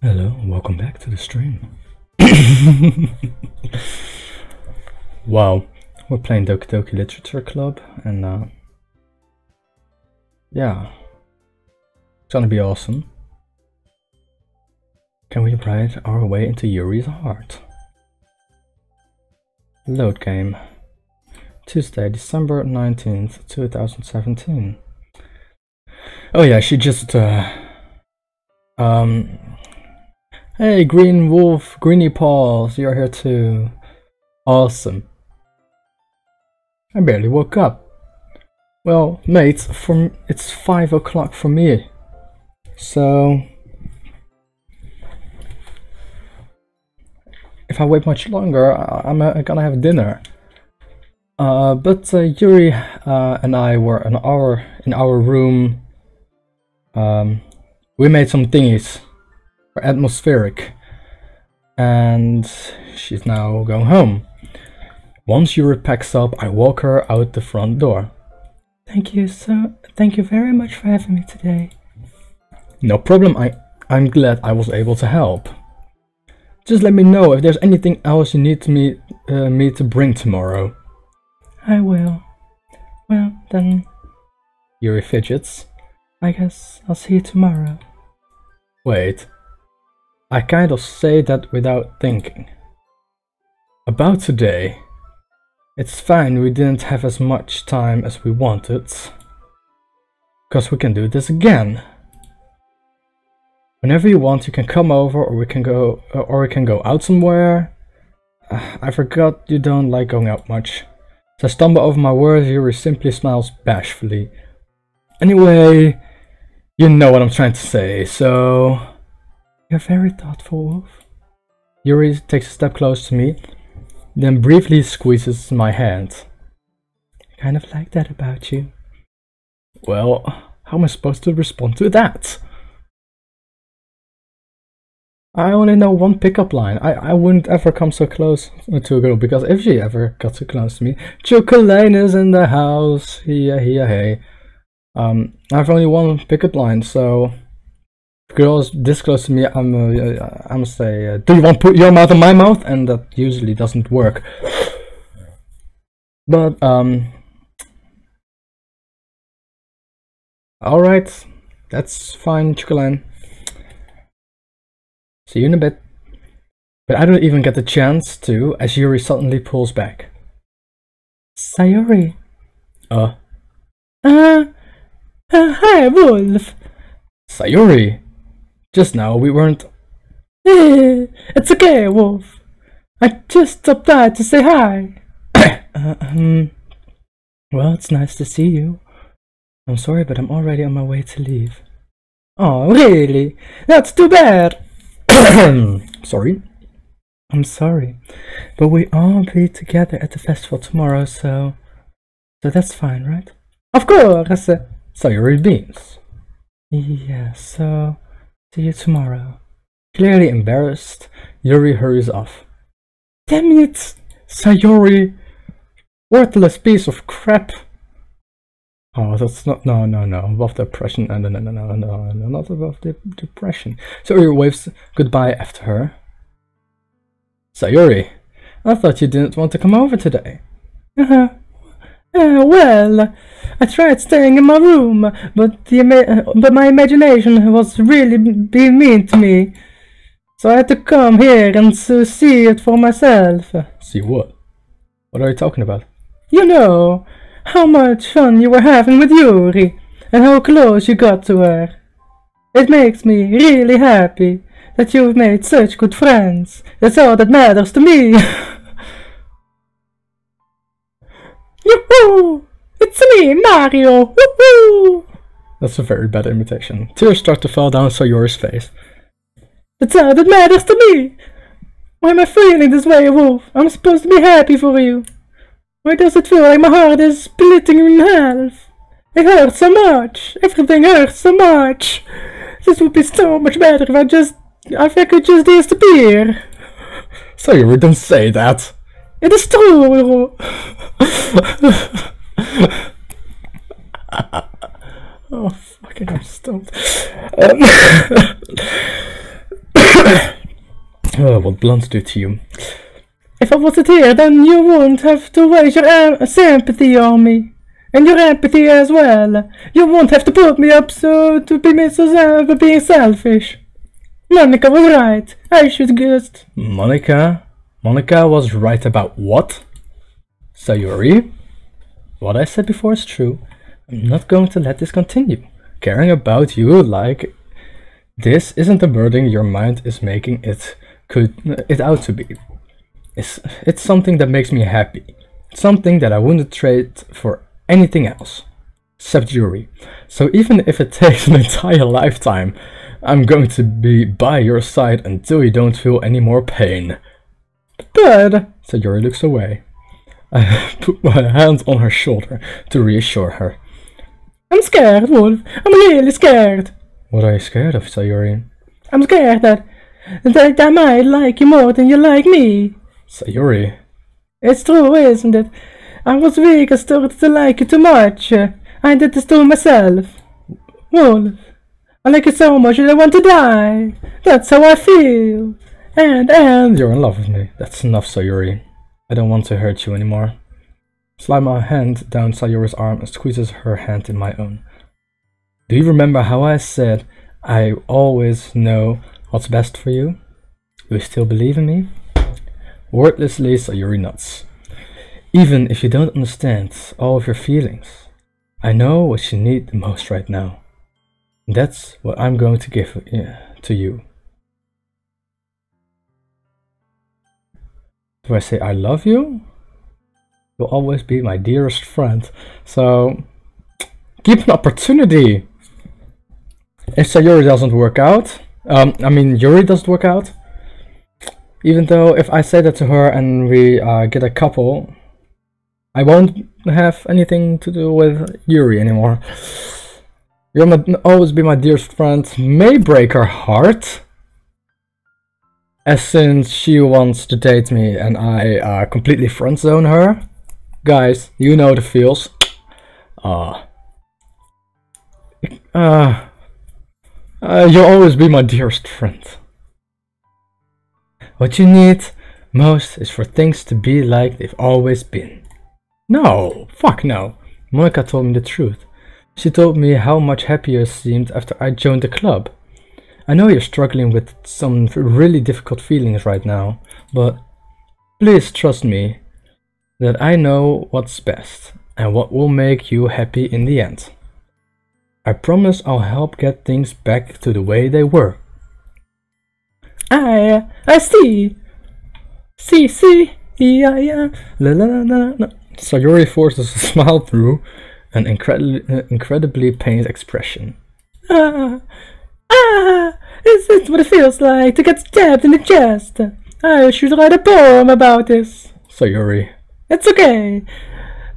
Hello, welcome back to the stream. Wow, we're playing Doki Literature Club, and yeah, it's gonna be awesome. Can we ride our way into Yuri's heart? Load game. Tuesday, December 19th, 2017. Oh yeah, she just hey, Green Wolf, Greeny Paws, you're here too. Awesome. I barely woke up. Well, mate, it's 5 o'clock for me. So if I wait much longer, I'm gonna have dinner. But Yuri and I were in our room. We made some thingies. Atmospheric, and she's now going home. Once Yuri packs up, I walk her out the front door. Thank you very much for having me today. No problem, I'm glad I was able to help. Just let me know if there's anything else you need me to bring tomorrow. I will. Well then, Yuri fidgets. I guess I'll see you tomorrow. Wait. I kind of say that without thinking. About today. It's fine we didn't have as much time as we wanted. Because we can do this again. Whenever you want you can come over or we can go out somewhere. I forgot you don't like going out much. So I stumble over my words, Yuri simply smiles bashfully. Anyway, you know what I'm trying to say, so... You're very thoughtful, Wolf. Yuri takes a step close to me, then briefly squeezes my hand. I kind of like that about you. Well, how am I supposed to respond to that? I only know one pickup line. I wouldn't ever come so close to a girl, because if she ever got too close to me... Chocolate is in the house, hey. I have only one pickup line, so... Girls this close to me, I'm say, do you want to put your mouth in my mouth? And that usually doesn't work. But alright, that's fine, Chocolate. See you in a bit. But I don't even get the chance to, as Yuri suddenly pulls back. Sayori. Hi, Wolf. Sayori. Just now we weren't... It's okay, Wolf. I just stopped by to say hi. Well, it's nice to see you. I'm sorry, but I'm already on my way to leave. Oh, really? That's too bad. Sorry. I'm sorry. But we all be together at the festival tomorrow, so that's fine, right? Of course. Sayori beams. Yeah, so... See you tomorrow. Clearly embarrassed, Yuri hurries off. Damn it, Sayori! Worthless piece of crap! Oh, that's not... No, above depression. No, not above the depression. Sayori waves goodbye after her. Sayori, I thought you didn't want to come over today. Well, I tried staying in my room, but my imagination was really being mean to me. So I had to come here and see it for myself. See what? What are you talking about? You know, how much fun you were having with Yuri, and how close you got to her. It makes me really happy that you've made such good friends. That's all that matters to me. Yoo-hoo! It's me, Mario! Woohoo! That's a very bad imitation. Tears start to fall down Sayori's face. That's all that matters to me! Why am I feeling this way, Wolf? I'm supposed to be happy for you. Why does it feel like my heart is splitting in half? It hurts so much! Everything hurts so much! This would be so much better if I could just disappear! Sayori, don't say that! It is true! Oh, fucking I'm stumped. know what blondes do to you. If I wasn't here, then you wouldn't have to waste your sympathy on me. And your empathy as well. You won't have to put me up so to be so being selfish. Monica was right. I should just... Monica? Monica was right about what? Sayuri? What I said before is true. I'm not going to let this continue. Caring about you like this isn't the burden your mind is making it out to be. It's something that makes me happy. It's something that I wouldn't trade for anything else. Except Yuri. So even if it takes an entire lifetime, I'm going to be by your side until you don't feel any more pain. But, Sayuri looks away. I put my hand on her shoulder to reassure her. I'm scared, Wolf. I'm really scared. What are you scared of, Sayuri? I'm scared that I might like you more than you like me. Sayuri. It's true, isn't it? I was weak and started to like you too much. I did this to myself. Wolf, I like you so much that I want to die. That's how I feel. And you're in love with me. That's enough, Sayuri. I don't want to hurt you anymore. Slide my hand down Sayuri's arm and squeezes her hand in my own. Do you remember how I said I always know what's best for you? Do you still believe in me? Wordlessly, Sayuri nods. Even if you don't understand all of your feelings, I know what you need the most right now. That's what I'm going to give to you. Do I say I love you? You'll always be my dearest friend. So, keep an opportunity. If Sayuri doesn't work out, Yuri doesn't work out, even though if I say that to her and we get a couple, I won't have anything to do with Yuri anymore. You'll always be my dearest friend. May break her heart, as since she wants to date me and I completely friend zone her. Guys, you know the feels. You'll always be my dearest friend. What you need most is for things to be like they've always been. No, fuck no. Monica told me the truth. She told me how much happier you seemed after I joined the club. I know you're struggling with some really difficult feelings right now, but please trust me that I know what's best and what will make you happy in the end. I promise I'll help get things back to the way they were. I see. Yeah. La la la la. Sayuri forces a smile through an incredibly pained expression. Is this what it feels like to get stabbed in the chest? I should write a poem about this. Sayuri. It's okay.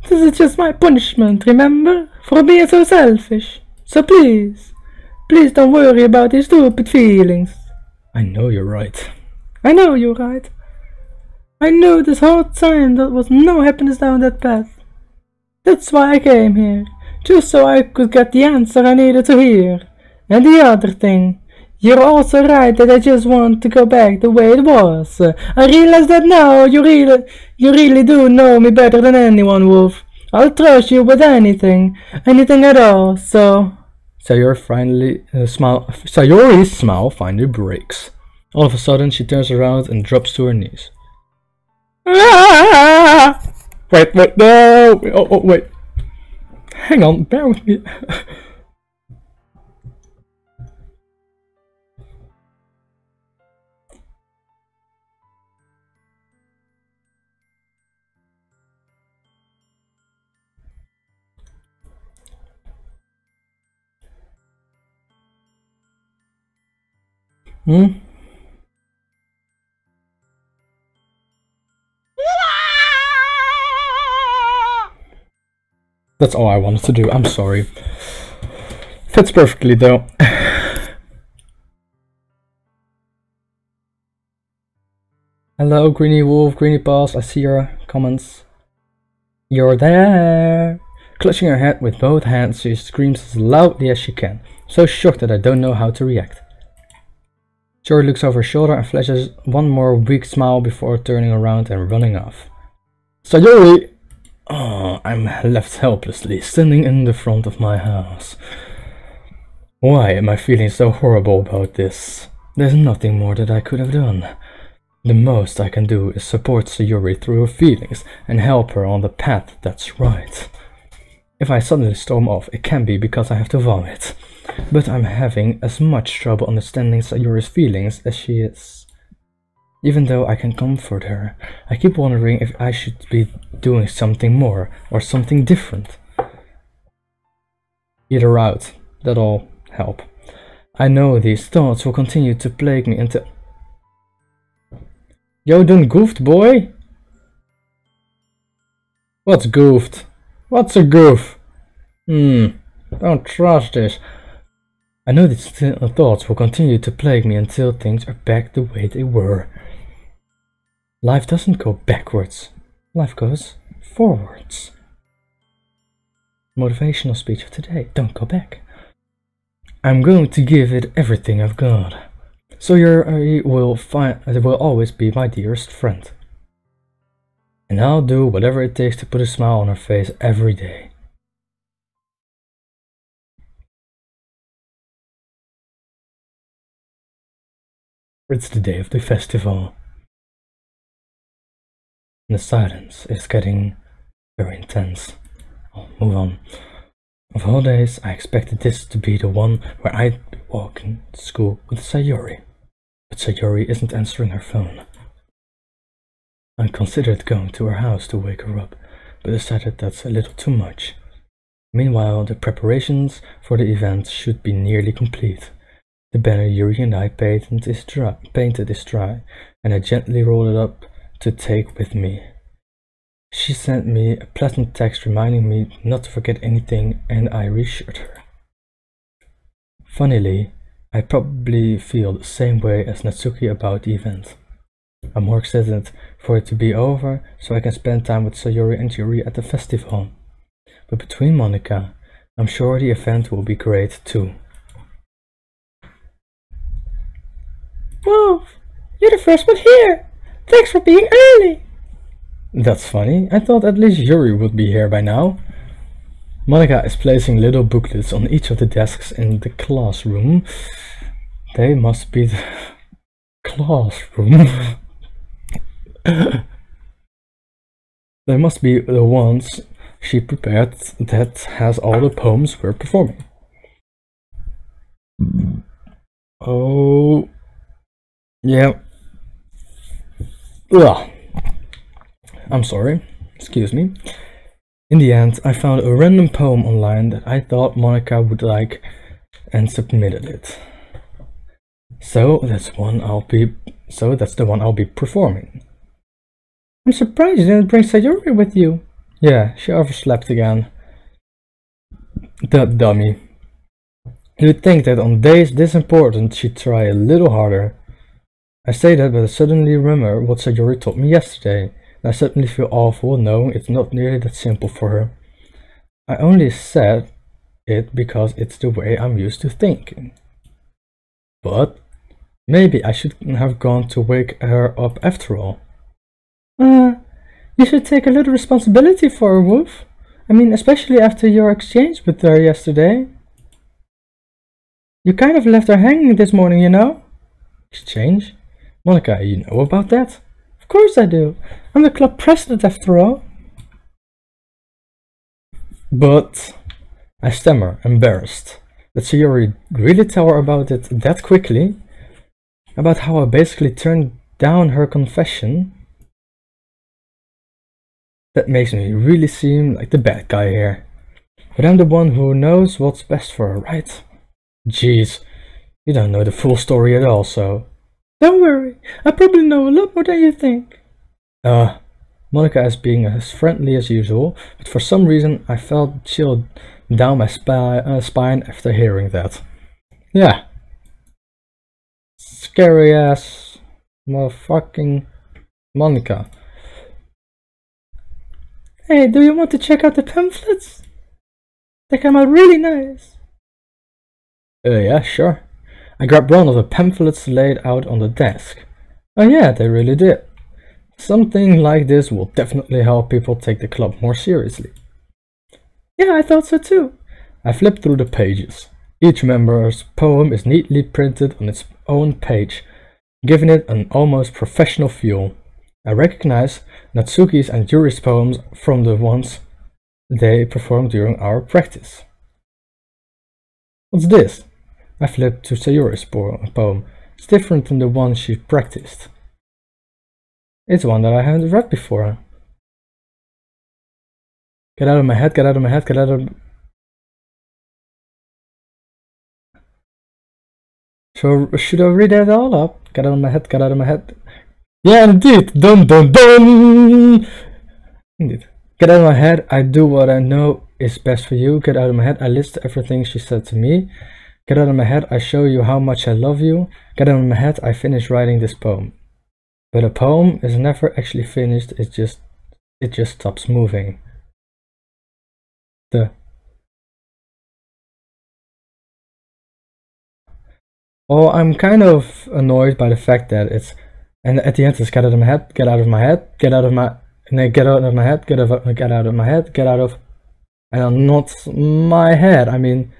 This is just my punishment, remember? For being so selfish. So please don't worry about these stupid feelings. I know you're right. I know you're right. I knew this whole time there was no happiness down that path. That's why I came here, just so I could get the answer I needed to hear. And the other thing, you're also right that I just want to go back the way it was. I realize that now you really do know me better than anyone, Wolf. I'll trust you with anything at all, so... Sayuri's smile finally breaks. All of a sudden she turns around and drops to her knees. Ah! Wait, no! Wait. Hang on, bear with me. That's all I wanted to do, I'm sorry. Fits perfectly though. Hello, Greeny Wolf, Greeny Paws, I see your comments. You're there! Clutching her head with both hands, she screams as loudly as she can, so shocked that I don't know how to react. Sayori looks over her shoulder and flashes one more weak smile before turning around and running off. Sayori! Oh, I'm left helplessly, standing in the front of my house. Why am I feeling so horrible about this? There's nothing more that I could have done. The most I can do is support Sayori through her feelings and help her on the path that's right. If I suddenly storm off, it can be because I have to vomit. But I'm having as much trouble understanding Sayori's feelings as she is. Even though I can comfort her, I keep wondering if I should be doing something more or something different. Either route, that'll help. I know these thoughts will continue to plague me until... Yo, done goofed, boy? What's goofed? What's a goof? Don't trust this. I know these thoughts will continue to plague me until things are back the way they were. Life doesn't go backwards. Life goes forwards. Motivational speech of today. Don't go back. I'm going to give it everything I've got. Sayori will always be my dearest friend. And I'll do whatever it takes to put a smile on her face every day. It's the day of the festival. And the silence is getting very intense. I'll move on. Of all days, I expected this to be the one where I'd be walking to school with Sayori. But Sayori isn't answering her phone. I considered going to her house to wake her up, but decided that's a little too much. Meanwhile, the preparations for the event should be nearly complete. The banner Yuri and I painted is dry, and I gently rolled it up to take with me. She sent me a pleasant text reminding me not to forget anything, and I reassured her. Funnily, I probably feel the same way as Natsuki about the event. I'm more excited for it to be over so I can spend time with Sayori and Yuri at the festival. But between Monika, I'm sure the event will be great too. Whoa, you're the first one here! Thanks for being early! That's funny, I thought at least Yuri would be here by now. Monika is placing little booklets on each of the desks in the classroom. They must be the classroom. They must be the ones she prepared that has all the poems we're performing. Oh, yeah. Ugh. I'm sorry, excuse me. In the end, I found a random poem online that I thought Monika would like and submitted it. So that's the one I'll be performing. I'm surprised you didn't bring Sayori with you. Yeah, she overslept again. That dummy. You'd think that on days this important she'd try a little harder. I say that, but I suddenly remember what Sayori told me yesterday. And I suddenly feel awful knowing it's not nearly that simple for her. I only said it because it's the way I'm used to thinking. But maybe I shouldn't have gone to wake her up after all. You should take a little responsibility for her, Wolf. I mean, especially after your exchange with her yesterday. You kind of left her hanging this morning, you know? Exchange? Monika, you know about that? Of course I do. I'm the club president after all. But I stammer, embarrassed. Did Sayori really tell her about it that quickly? About how I basically turned down her confession? That makes me really seem like the bad guy here. But I'm the one who knows what's best for her, right? Jeez, you don't know the full story at all, so... Don't worry, I probably know a lot more than you think. Monika is being as friendly as usual, but for some reason I felt chilled down my spine after hearing that. Yeah. Scary ass motherfucking Monika. Hey, do you want to check out the pamphlets? They come out really nice. Yeah, sure. I grabbed one of the pamphlets laid out on the desk. Oh yeah, they really did. Something like this will definitely help people take the club more seriously. Yeah, I thought so too. I flipped through the pages. Each member's poem is neatly printed on its own page, giving it an almost professional feel. I recognize Natsuki's and Yuri's poems from the ones they performed during our practice. What's this? I flipped to Sayuri's poem. It's different from the one she practiced. It's one that I haven't read before. Get out of my head, get out of my head, get out of... So, should I read that all up? Get out of my head, get out of my head. Yeah, indeed! Dun dun dun! Indeed. Get out of my head, I do what I know is best for you. Get out of my head, I list everything she said to me. Get out of my head, I show you how much I love you. Get out of my head, I finish writing this poem. But a poem is never actually finished, it just stops moving. Oh, I'm kind of annoyed by the fact that it's, and at the end it's get out of my head, get out of my head, get out of my, and then get out of my head, get out of my head, get out of, and not my head. I mean,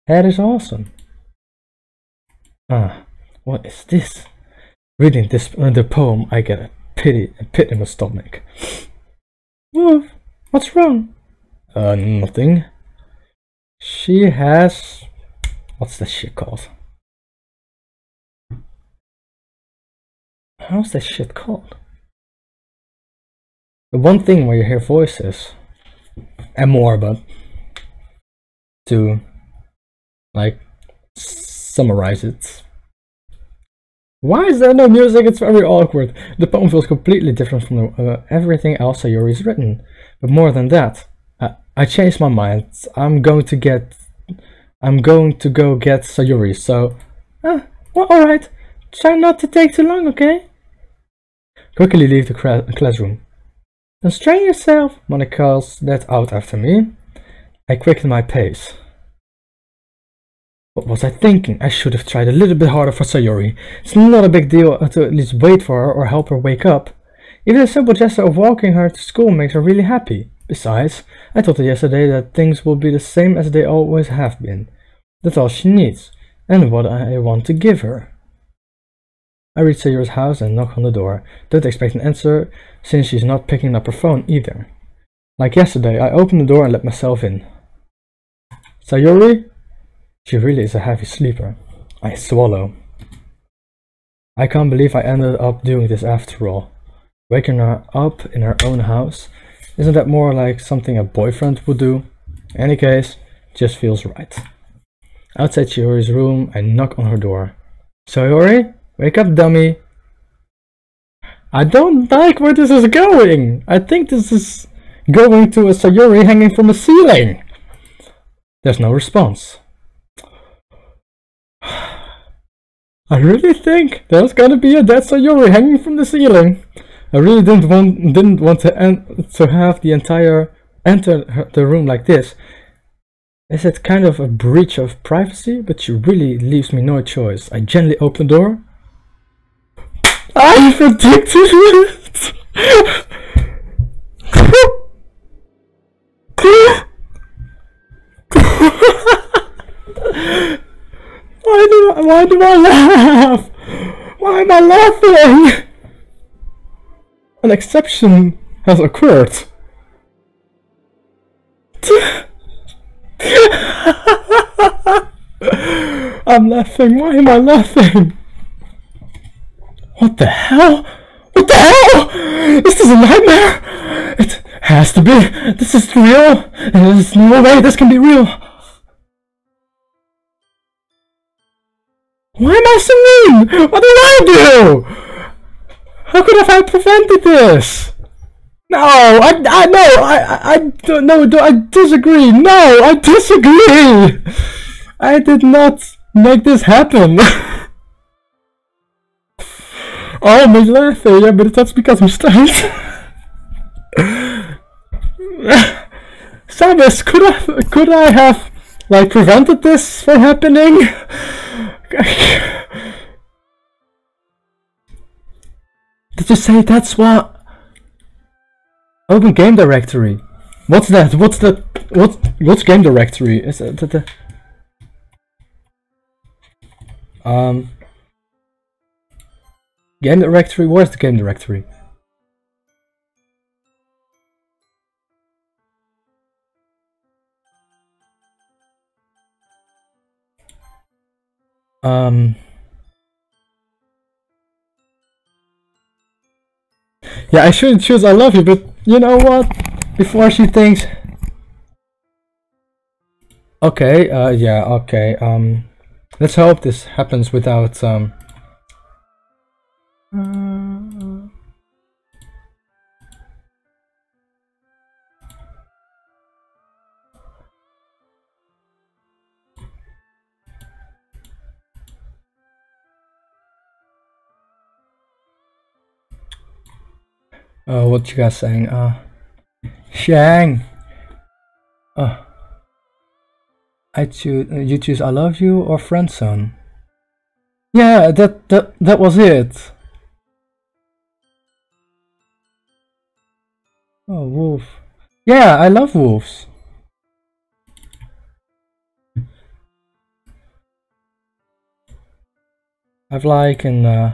head is awesome. What is this? Reading this the poem, I get a pit in my stomach. Wolf, what's wrong? Nothing. She has... What's that shit called? How's that shit called? The one thing where you hear voices and more, but to like summarize it. Why is there no music? It's very awkward. The poem feels completely different from everything else Sayuri's written. But more than that, I changed my mind. I'm going to go get Sayuri, so... well, alright. Try not to take too long, okay? Quickly leave the classroom. Don't strain yourself, Monica calls that out after me. I quickened my pace. What was I thinking? I should have tried a little bit harder for Sayuri. It's not a big deal to at least wait for her or help her wake up. Even a simple gesture of walking her to school makes her really happy. Besides, I told her yesterday that things will be the same as they always have been. That's all she needs, and what I want to give her. I reach Sayuri's house and knock on the door. Don't expect an answer, since she's not picking up her phone either. Like yesterday, I open the door and let myself in. Sayuri? She really is a heavy sleeper. I swallow. I can't believe I ended up doing this after all. Waking her up in her own house. Isn't that more like something a boyfriend would do? In any case, just feels right. Outside Sayuri's room, I knock on her door. Sayuri? Wake up, dummy. I don't like where this is going. I think this is going to a Sayuri hanging from a ceiling. There's no response. I really think there's gonna be a dead Sayuri hanging from the ceiling. I really didn't want to have the entire enter the room like this. Is it kind of a breach of privacy? But she really leaves me no choice. I gently open the door. I predicted it! Why do I laugh? Why am I laughing? An exception has occurred. I'm laughing. Why am I laughing? What the hell? What the hell? Is this a nightmare? It has to be. This is real. There's no way this can be real. Why am I so mean? What did I do? How could have I prevented this? No, I disagree. No, I disagree. I did not make this happen. Oh, I'm laughing. Yeah, but that's because I'm stoned. Sabas, could I have like prevented this from happening? Did you say that's what? Open game directory. What's that? What's that? What's game directory? Is that the game directory? Where's the game directory? Yeah, I shouldn't choose I love you, but you know what? Before she thinks. Okay, yeah, okay, let's hope this happens without, what you guys saying? Shang. I choose. You choose I love you or friend zone. Yeah, that was it. Oh, wolf. Yeah, I love wolves. I've like in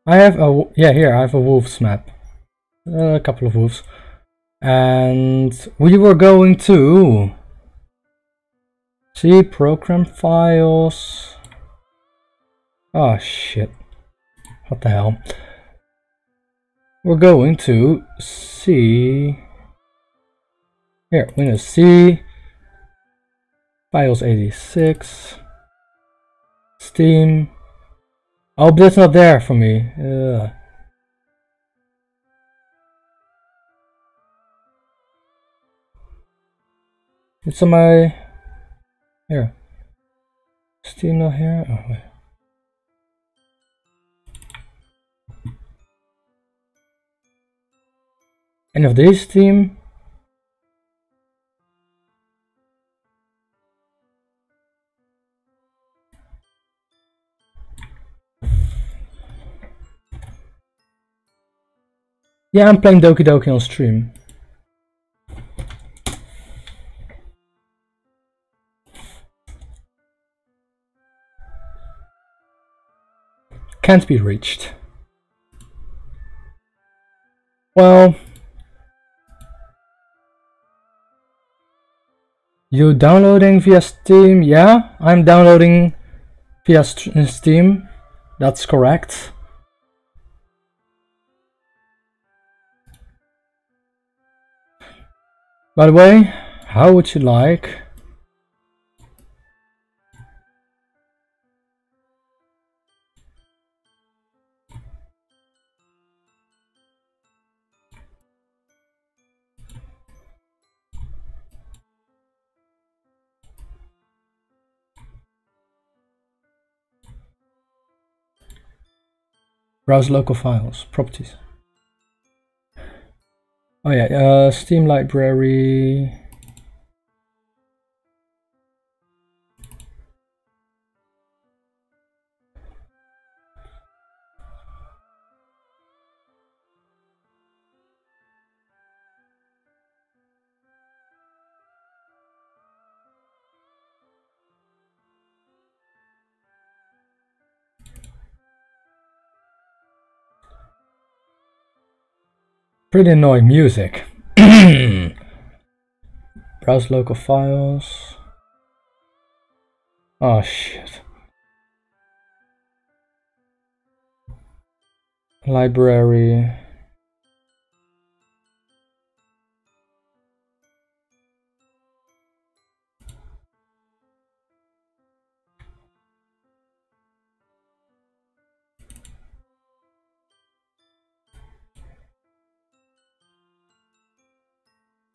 I have a, yeah, here I have a wolves map, a couple of wolves, and we were going to see program files. Oh shit, what the hell? We're going to see here, Windows C, files 86, Steam. Oh, but that's not there for me. It's on my here. Steam not here. Oh wait. Any of these Steam? Yeah, I'm playing Doki Doki on stream. Can't be reached. Well, you downloading via Steam? Yeah, I'm downloading via Steam. That's correct. By the way, how would you like browse local files, properties? Oh yeah, Steam library. Pretty annoying music. Browse local files. Oh shit. Library.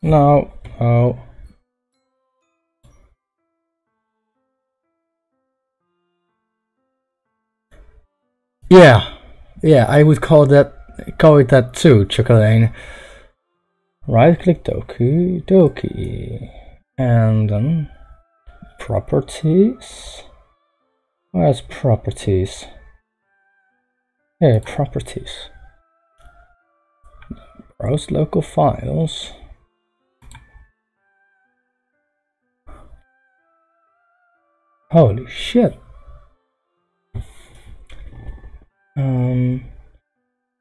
No. Oh. Yeah. Yeah, I would call it that too, Chocolane. Right click Doki. And then properties. Where's properties? Here, properties. Browse local files. Holy shit.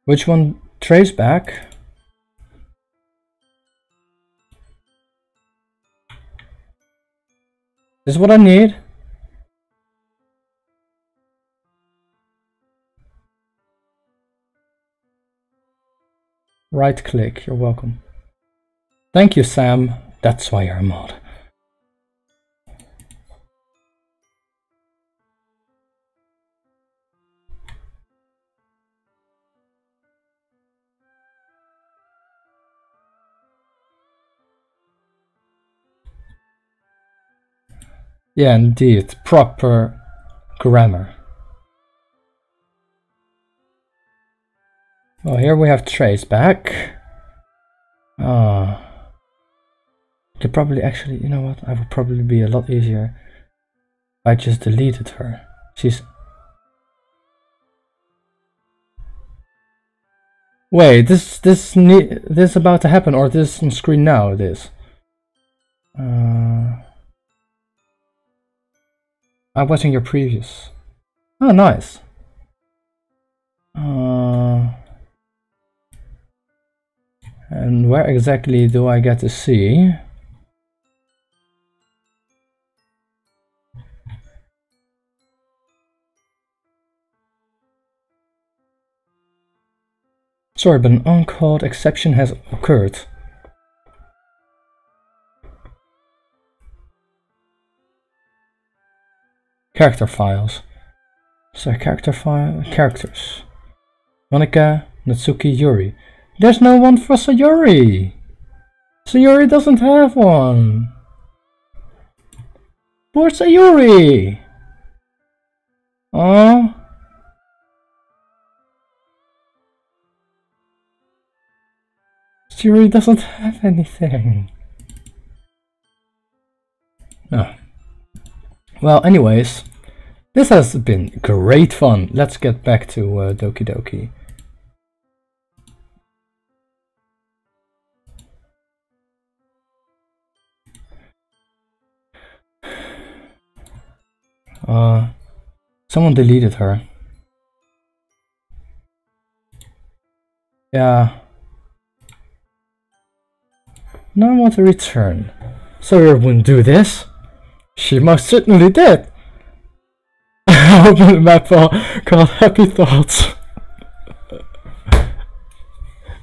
Which one? Trace back. This is what I need. Right click, you're welcome. Thank you, Sam. That's why you're a mod. Yeah, indeed, proper grammar. Well, here we have trace back. Could probably actually, you know what? I would probably be a lot easier if I just deleted her. She's. Wait, this about to happen, or this on screen now? It is. I'm watching your previews. Oh, nice. And where exactly do I get to see? Sorry, but an uncalled exception has occurred. Character files. So characters. Monika, Natsuki, Yuri. There's no one for Sayuri. Sayuri doesn't have one. Poor Sayuri. Oh. Sayuri doesn't have anything. No. Well, anyways. This has been great fun. Let's get back to Doki Doki. Someone deleted her. Yeah. Now I want to return. Sorry I wouldn't do this. She most certainly did. I opened a map called Happy Thoughts.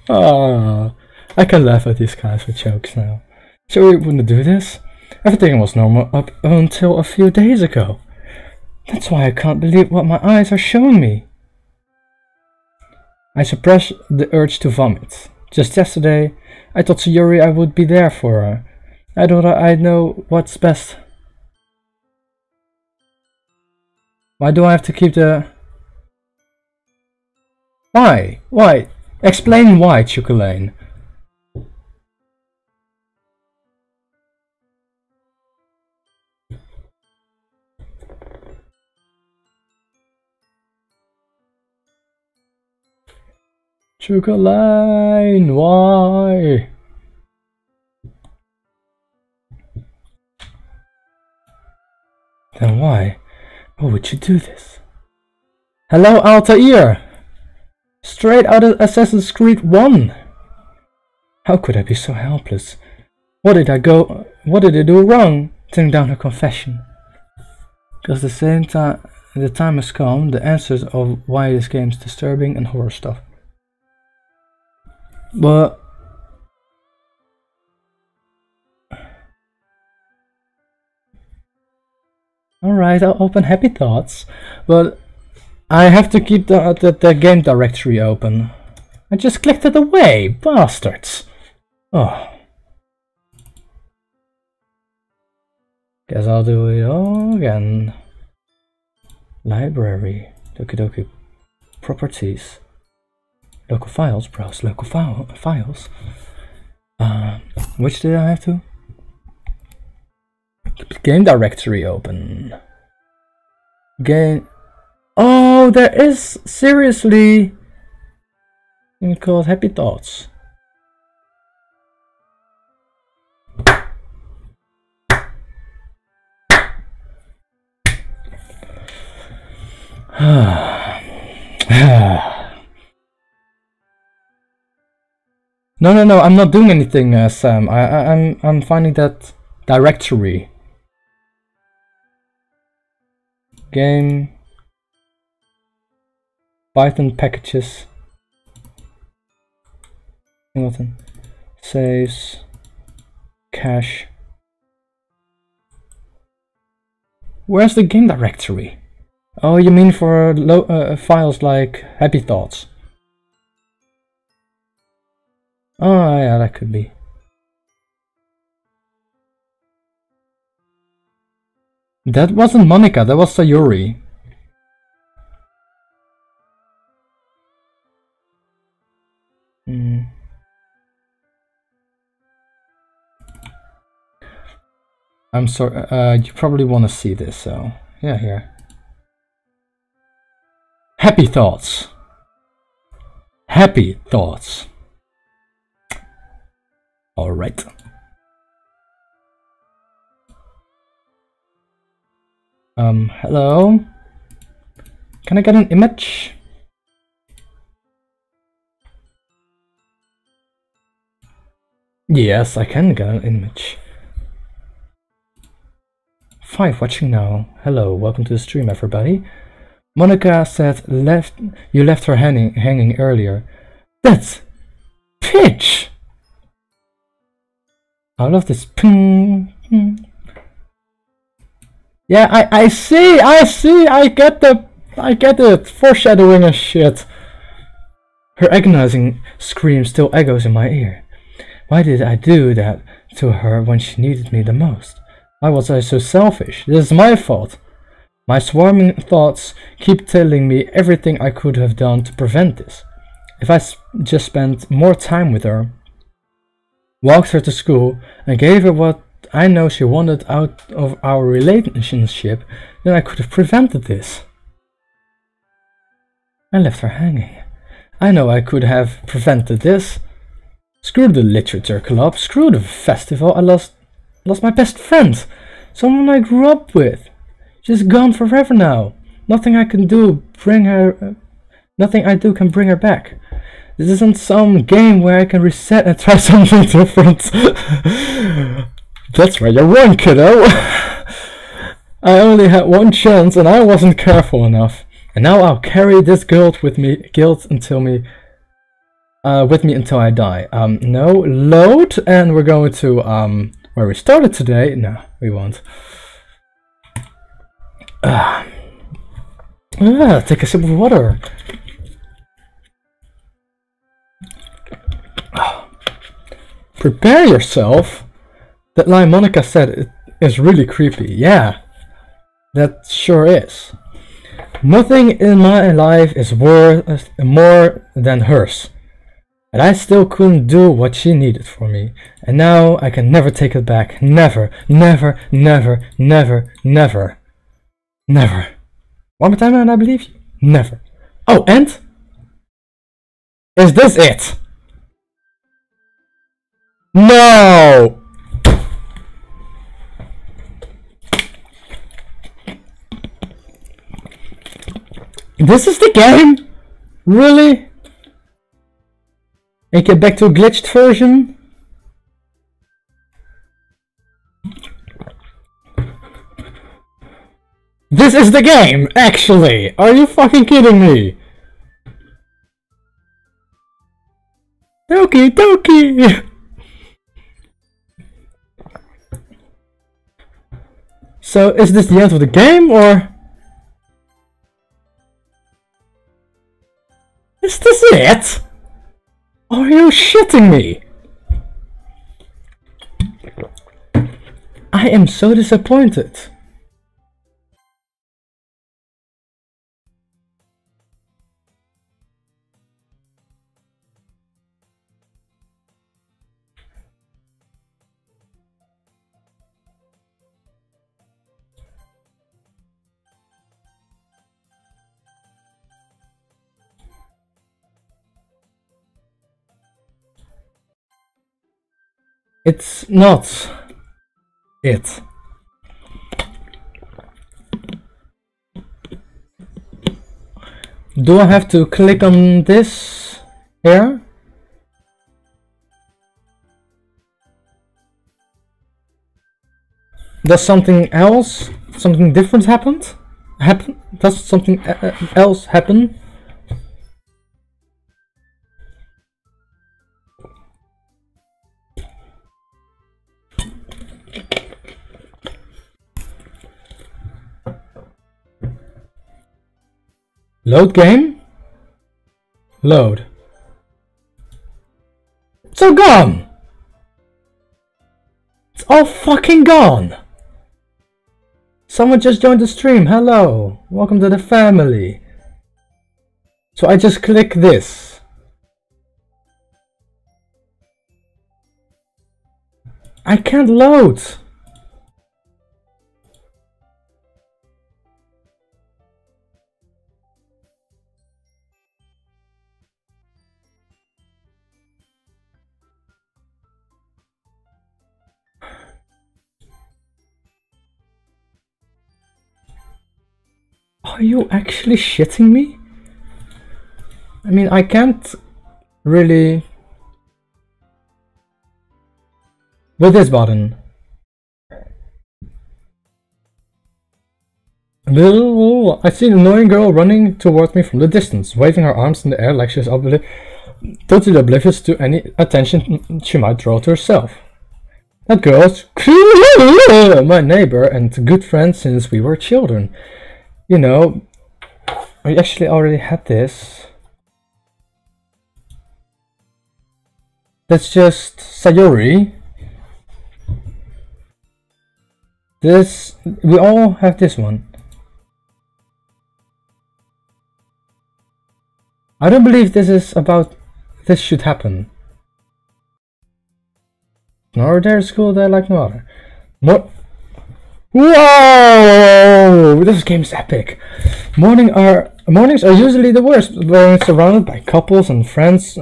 I can laugh at these kinds of jokes now. Sorry I wouldn't do this. Everything was normal up until a few days ago. That's why I can't believe what my eyes are showing me. I suppressed the urge to vomit. Just yesterday, I told Sayuri I would be there for her. I thought I'd know what's best. Why do I have to keep the... Why? Why? Explain why, Chukulane. Chukulane, why? Then why? Why would you do this? Hello, Altair! Straight out of Assassin's Creed 1! How could I be so helpless? What did I do wrong? Turning down her confession. Because the time has come, the answers of why this game is disturbing and horror stuff. But alright, I'll open Happy Thoughts, but I have to keep the game directory open. I just clicked it away, bastards! Oh. Guess I'll do it all again. Library, Doki Doki, properties, local files, browse local files. Which did I have to? game directory open. Game. Oh, there is seriously. We call it Happy Thoughts. No, I'm not doing anything, Sam. I'm finding that directory. Game. Python packages. Singleton. Saves. Cache. Where's the game directory? Oh, you mean for files like Happy Thoughts? Oh, yeah, that could be. That wasn't Monica, that was Sayuri. I'm sorry, you probably want to see this, so yeah, here. Happy Thoughts. Happy Thoughts. All right. Hello. Can I get an image? Yes, I can get an image. 5 watching now. Hello, welcome to the stream, everybody. Monica said you left her hanging earlier. That's pitch. I love this ping. Yeah, I see, I get it, foreshadowing and shit. Her agonizing scream still echoes in my ear. Why did I do that to her when she needed me the most? Why was I so selfish? This is my fault. My swarming thoughts keep telling me everything I could have done to prevent this. If I just spent more time with her, walked her to school, and gave her what I know she wanted out of our relationship, then I could have prevented this. I left her hanging. I know I could have prevented this. Screw the literature club, screw the festival, I lost my best friend, someone I grew up with. She's gone forever now. Nothing I do can bring her back. This isn't some game where I can reset and try something different. That's where you're wrong, kiddo. I only had one chance and I wasn't careful enough. And now I'll carry this guilt until I die. No, load, and we're going to where we started today. No, we won't. Take a sip of water. Prepare yourself. That line Monica said is really creepy. Yeah, that sure is. Nothing in my life is worth more than hers. And I still couldn't do what she needed for me. And now I can never take it back. Never, never, never, never, never, never. One more time and I believe you. Never. Oh, and? Is this it? No! This is the game? Really? And get back to a glitched version? This is the game, actually! Are you fucking kidding me? Doki! So, is this the end of the game, or? Is this it? Are you shitting me? I am so disappointed. It's not it. Do I have to click on this here? Does something else, something different happen? Does something else happen? Load game? Load. It's all gone! It's all fucking gone! Someone just joined the stream. Hello. Welcome to the family. So I just click this. I can't load. Are you actually shitting me? I mean, I can't really... With this button. I see an annoying girl running towards me from the distance, waving her arms in the air like she's totally oblivious to any attention she might draw to herself. That girl's my neighbor and good friend since we were children. You know, I actually already had this. That's just Sayori. This, we all have this one. I don't believe this is about, this should happen. Nor their school there like no other. More. Whoa! This game is epic. Mornings are usually the worst, when surrounded by couples and friends,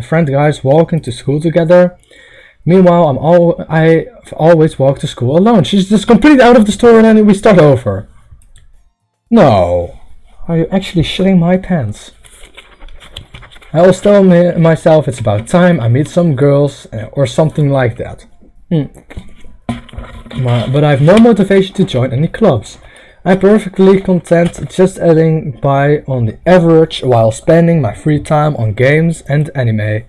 friend guys walking to school together. Meanwhile, I've always walked to school alone. She's just completely out of the story, and then we start over. No, are you actually shitting my pants? I always tell myself it's about time I meet some girls or something like that. But I have no motivation to join any clubs. I'm perfectly content just adding by on the average while spending my free time on games and anime.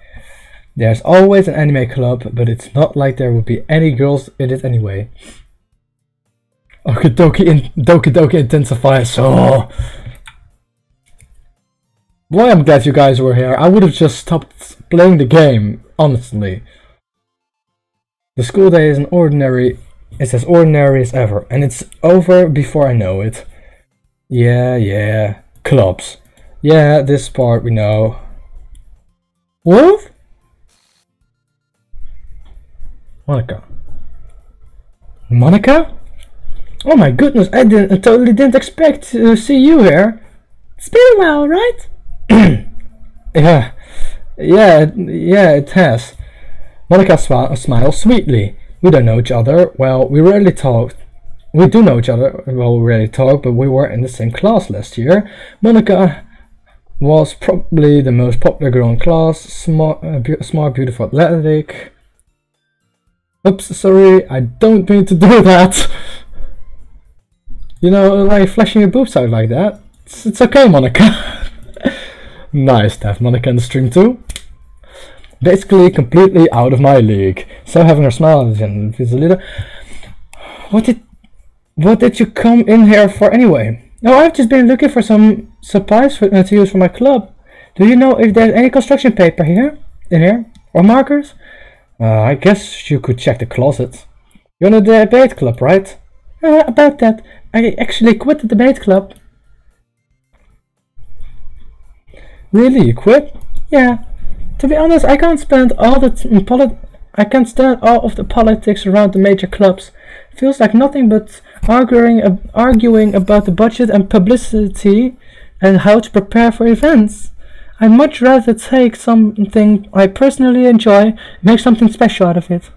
There's always an anime club, but it's not like there would be any girls in it anyway. Okay, Doki intensifies. Oh. Boy, I'm glad you guys were here. I would have just stopped playing the game, honestly. The school day is it's as ordinary as ever, and it's over before I know it. Yeah, clubs. Yeah, this part we know. What? Monica? Oh my goodness, I totally didn't expect to see you here. It's been a while, right? Yeah, it has. Monica smiles sweetly. We don't know each other. Well, we rarely talk. We do know each other. Well, we rarely talk, but we were in the same class last year. Monica was probably the most popular girl in class. Smart, beautiful, athletic. Oops, sorry, I don't mean to do that. You know, like flashing your boobs out like that. It's okay, Monica. Nice to have Monica in the stream too. Basically completely out of my league. So having her smile and a little. What did you come in here for anyway? Oh, I've just been looking for some supplies to use for my club. Do you know if there's any construction paper in here? Or markers? I guess you could check the closet. You're in the debate club, right? About that, I actually quit the debate club. Really, you quit? Yeah. To be honest, I can't stand all of the politics around the major clubs. It feels like nothing but arguing about the budget and publicity and how to prepare for events. I'd much rather take something I personally enjoy and make something special out of it.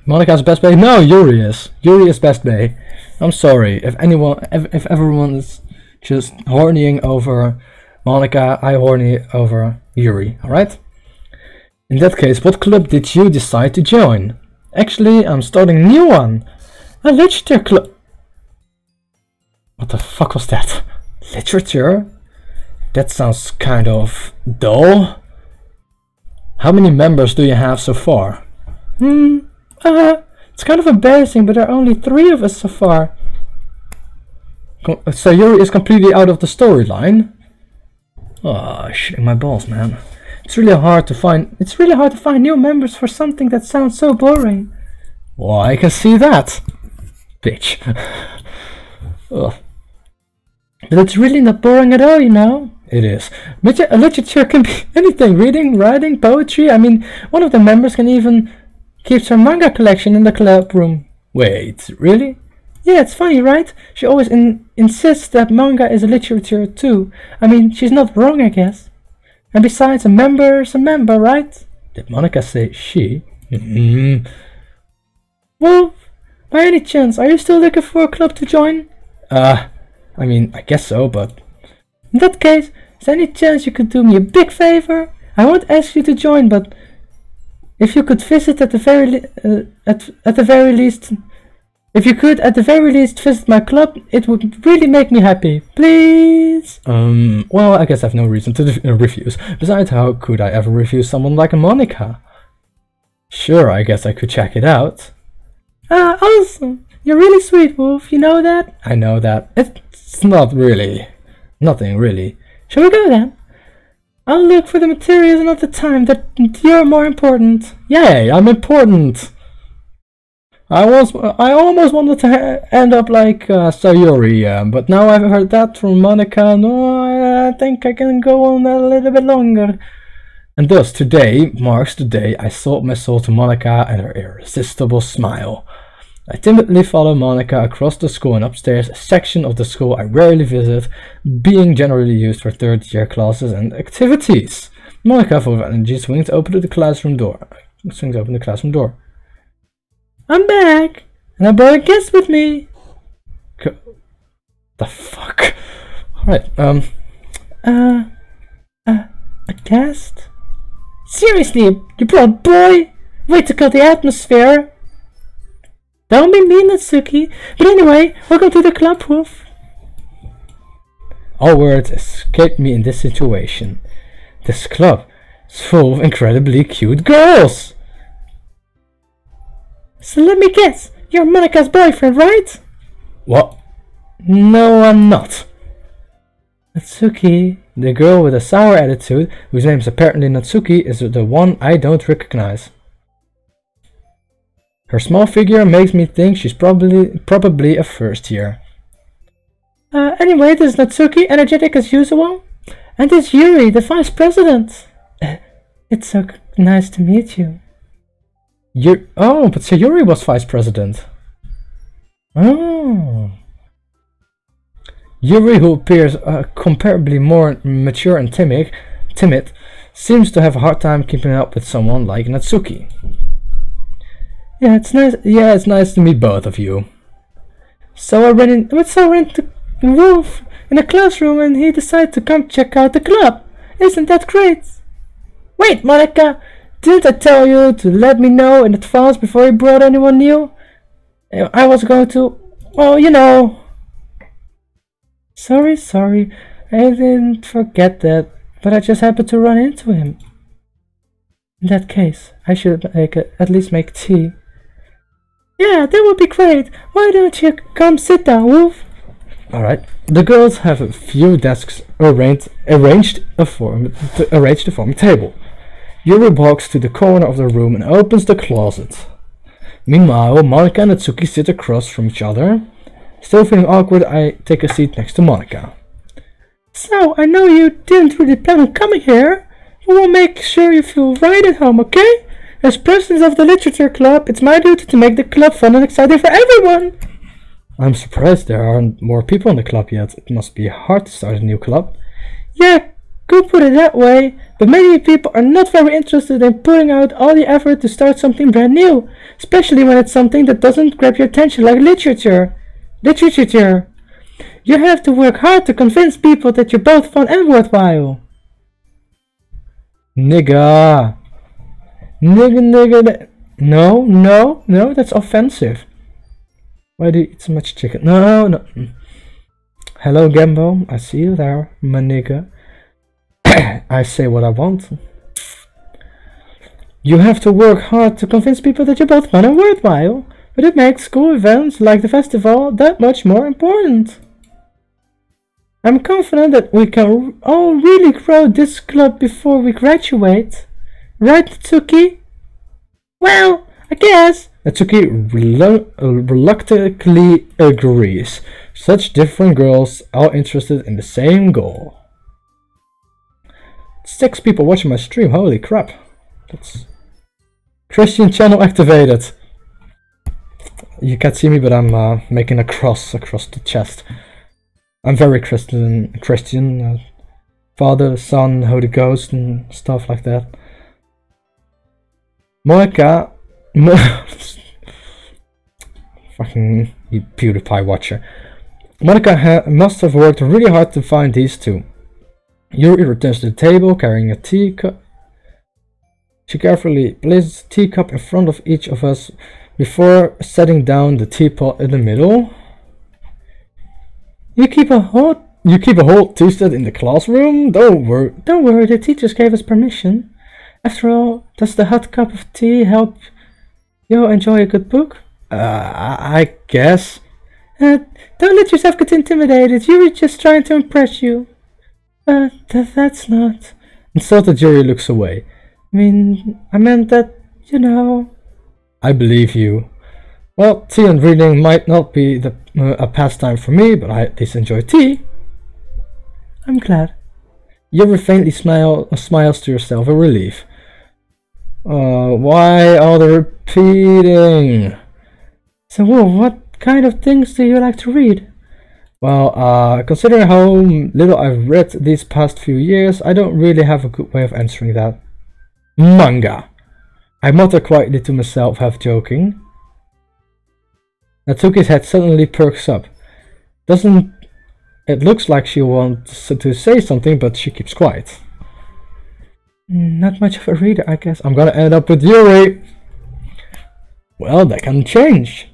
Monika's best bae? No, Yuri is. Yuri is best bae. I'm sorry. If everyone is just hornying over Monika, I horny over Yuri, alright? In that case, what club did you decide to join? Actually, I'm starting a new one. A literature club. What the fuck was that? Literature? That sounds kind of dull. How many members do you have so far? It's kind of embarrassing, but there are only 3 of us so far. So Yuri is completely out of the storyline? Oh, shitting my balls, man. It's really hard to find new members for something that sounds so boring. Well, I can see that. Bitch. Ugh. But it's really not boring at all, you know? It is. Literature can be anything. Reading, writing, poetry. I mean, one of the members can even keep her manga collection in the club room. Wait, really? Yeah, it's funny, right? She always insists that manga is a literature too. I mean, she's not wrong, I guess. And besides, a member's a member, right? Did Monika say she? Well, by any chance, are you still looking for a club to join? I mean, I guess so, but... In that case, is there any chance you could do me a big favor? I won't ask you to join, but... If you could visit at the very least... If you could, at the very least, visit my club, it would really make me happy. Please? Well, I guess I have no reason to refuse. Besides, how could I ever refuse someone like Monika? Sure, I guess I could check it out. Awesome! You're really sweet, Wolf, you know that? I know that. It's not really. Nothing, really. Shall we go then? I'll look for the materials another time, that you're more important. Yay, I'm important! I almost wanted to end up like Sayuri, but now I've heard that from Monika, no, I think I can go on a little bit longer. And thus, today marks the day I sold my soul to Monika and her irresistible smile. I timidly follow Monika across the school and upstairs, a section of the school I rarely visit, being generally used for third-year classes and activities. Monika, full of energy, swings open the classroom door. I'm back, and I brought a guest with me. The fuck? Alright, a guest? Seriously, you brought a boy? Way to cut the atmosphere. Don't be mean, Natsuki. But anyway, welcome to the club, Wolf. All words escaped me in this situation. This club is full of incredibly cute girls. So let me guess, you're Monika's boyfriend, right? What? No, I'm not. Natsuki, the girl with a sour attitude, whose name is apparently Natsuki, is the one I don't recognize. Her small figure makes me think she's probably a first year. Anyway, this is Natsuki, energetic as usual. And this is Yuri, the vice president. It's so nice to meet you. Oh, but Sayuri was vice president. Oh. Yuri, who appears comparably more mature and timid, seems to have a hard time keeping up with someone like Natsuki. Yeah, it's nice. Yeah, it's nice to meet both of you. So I ran into Wolf in a classroom, and he decided to come check out the club. Isn't that great? Wait, Monika, didn't I tell you to let me know in advance before you brought anyone new? I was going to, well, you know. Sorry, I didn't forget that, but I just happened to run into him. In that case, I should at least make tea. Yeah, that would be great. Why don't you come sit down, Wolf? Alright. The girls have a few desks arranged to form a table. Yuri walks to the corner of the room and opens the closet. Meanwhile, Monika and Natsuki sit across from each other. Still feeling awkward, I take a seat next to Monika. So, I know you didn't really plan on coming here. We'll make sure you feel right at home, okay? As president of the literature club, it's my duty to make the club fun and exciting for everyone. I'm surprised there aren't more people in the club yet. It must be hard to start a new club. Yeah, Could put it that way, but many people are not very interested in putting out all the effort to start something brand new, especially when it's something that doesn't grab your attention like literature. Literature. You have to work hard to convince people that you're both fun and worthwhile. Nigga. Nigga. No, that's offensive. Why do you eat so much chicken? No. Hello, Gambo. I see you there, my nigga. I say what I want. You have to work hard to convince people that you're both fun and worthwhile, but it makes school events like the festival that much more important. I'm confident that we can all really grow this club before we graduate. Right, Natsuki? Well, I guess. Natsuki reluctantly agrees. Such different girls, all interested in the same goal. 6 people watching my stream, holy crap. That's Christian channel activated. You can't see me, but I'm making a cross across the chest. I'm very Christian, Father, Son, Holy Ghost and stuff like that. Monica, fucking you PewDiePie watcher. Monica must have worked really hard to find these two. Yuri returns to the table carrying a teacup. She carefully places the teacup in front of each of us before setting down the teapot in the middle. You keep a whole tea set in the classroom? Don't worry, the teachers gave us permission. After all, does the hot cup of tea help you enjoy a good book? I guess. Don't let yourself get intimidated. Yuri's just trying to impress you. That's not... Insulted Yuri looks away. I meant that, you know... I believe you. Well, tea and reading might not be a pastime for me, but I at least enjoy tea. I'm glad. Yuri faintly smiles to yourself in relief. Why all the repeating? So, what kind of things do you like to read? Well, considering how little I've read these past few years, I don't really have a good way of answering that. Manga. I mutter quietly to myself, half joking. Natsuki's head suddenly perks up. It looks like she wants to say something, but she keeps quiet. Not much of a reader, I guess. I'm gonna end up with Yuri. Well, that can change.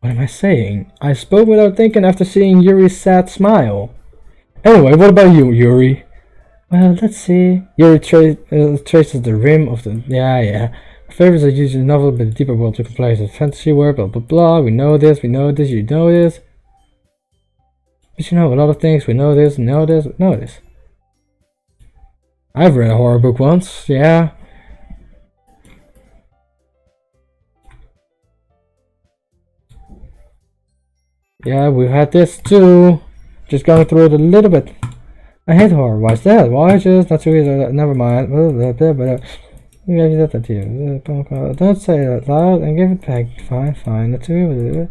What am I saying? I spoke without thinking after seeing Yuri's sad smile. Anyway, what about you, Yuri? Well, let's see. Yuri traces the rim of the... Yeah. Favorites are usually novel, but the deeper world took place as fantasy work, blah blah blah. We know this, you know this. But you know a lot of things, we know this. I've read a horror book once, yeah. Yeah, we've had this too. Just going through it a little bit. I hate horror. Why is that? Why just not too easy? Never mind. Don't say it loud and give it back. Fine. Not too.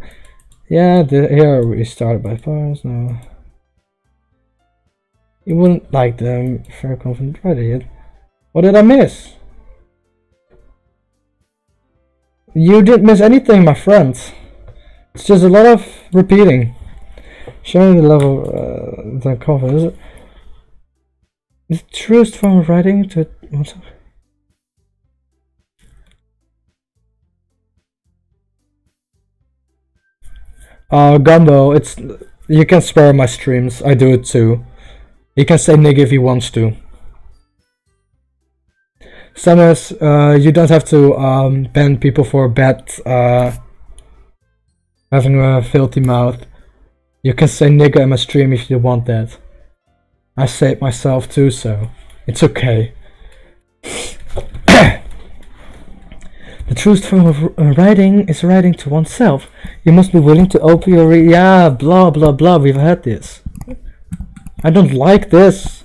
Yeah, here we started by bars. No, you wouldn't like them. Fair confident, right? Idiot. What did I miss? You didn't miss anything, my friend. It's just a lot of repeating. Showing the level, the confidence. The truest form of writing to... What's up? Gumbo, it's... You can spare my streams, I do it too. He can say nigga if he wants to. Samus, you don't have to ban people for bad having a filthy mouth. You can say nigga in my stream if you want that. I say it myself too, so it's okay. The truest form of writing is writing to oneself. You must be willing to open your yeah, blah blah blah, we've had this. I don't like this.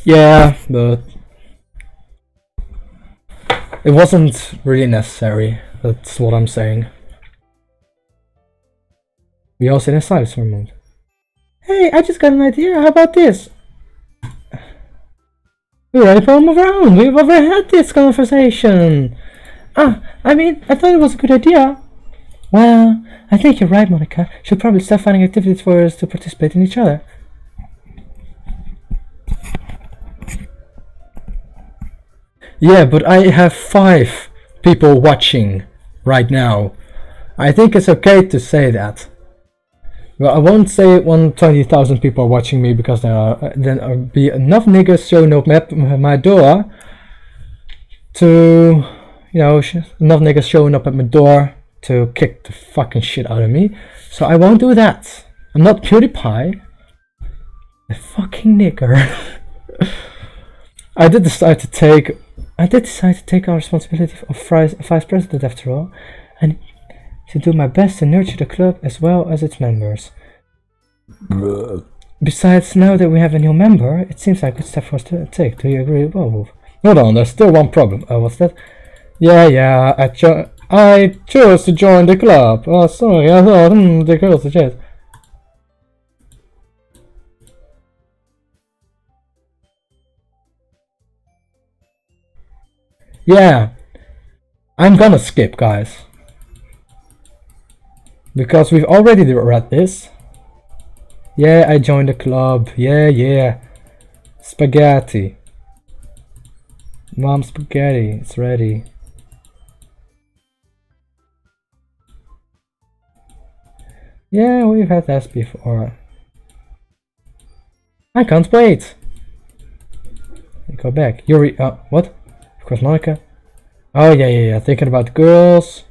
Yeah, but it wasn't really necessary. That's what I'm saying. We all sit in silence for a moment. Hey, I just got an idea. How about this? We write a poem of our own. We've already had this conversation. I mean, I thought it was a good idea. Well, I think you're right, Monica. Should probably start finding activities for us to participate in each other. Yeah, but I have 5 people watching right now. I think it's okay to say that. Well, I won't say 120,000 people are watching me because there'll be enough niggas showing up at my door to, enough niggas showing up at my door to kick the fucking shit out of me. So I won't do that. I'm not PewDiePie. A fucking nigger. I did decide to take our responsibility of vice president after all, and to do my best to nurture the club as well as its members. Besides, now that we have a new member, it seems like a good step for us to take. Do you agree? Well, hold on, there's still one problem. What's that? Yeah, I chose to join the club. Oh, sorry, I thought the girls are just. Yeah, I'm gonna skip, guys. Because we've already read this. Yeah, I joined the club. Yeah. Spaghetti. Mom, spaghetti. It's ready. Yeah, we've had this before. I can't wait. Go back. Yuri, what? Of course, Monica. Oh, yeah. Thinking about girls.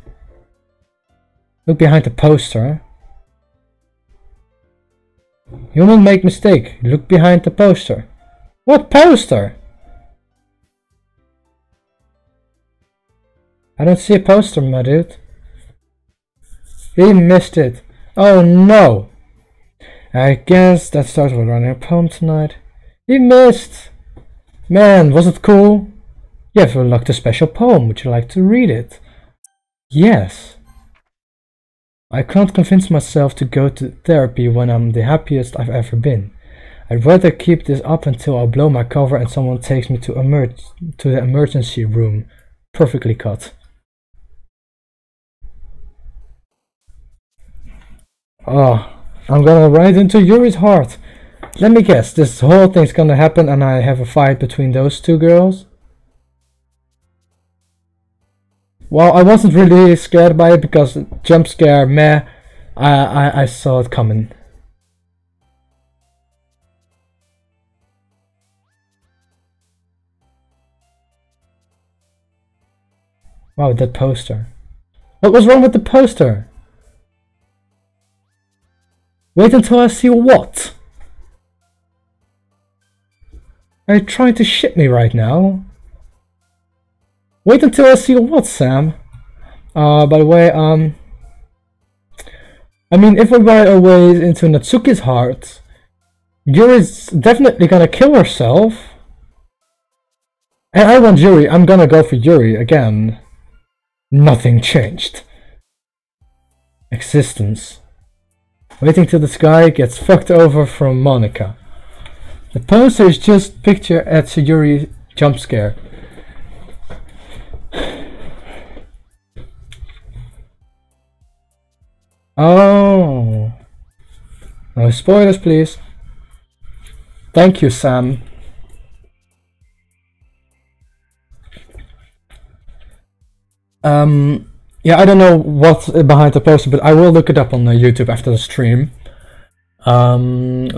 Look behind the poster. You won't make mistake. Look behind the poster. What poster? I don't see a poster, my dude. He missed it. Oh no. I guess that starts with running a poem tonight. He missed. Man, was it cool? You have unlocked a special poem. Would you like to read it? Yes. I can't convince myself to go to therapy when I'm the happiest I've ever been. I'd rather keep this up until I blow my cover and someone takes me to the emergency room. Perfectly cut. Oh, I'm gonna ride into Yuri's heart. Let me guess, this whole thing's gonna happen and I have a fight between those 2 girls? Well, I wasn't really scared by it because jump scare, meh, I saw it coming. Wow, that poster. What was wrong with the poster? Wait until I see what? Are you trying to shit me right now? Wait until I see what, Sam? By the way, I mean, if we ride our way into Natsuki's heart, Yuri's definitely gonna kill herself. And I want Yuri, I'm gonna go for Yuri again. Nothing changed. Existence. Waiting till the sky gets fucked over from Monica. The poster is just picture at Yuri jump scare. Oh. No spoilers, please. Thank you, Sam. Yeah, I don't know what's behind the poster, but I will look it up on YouTube after the stream.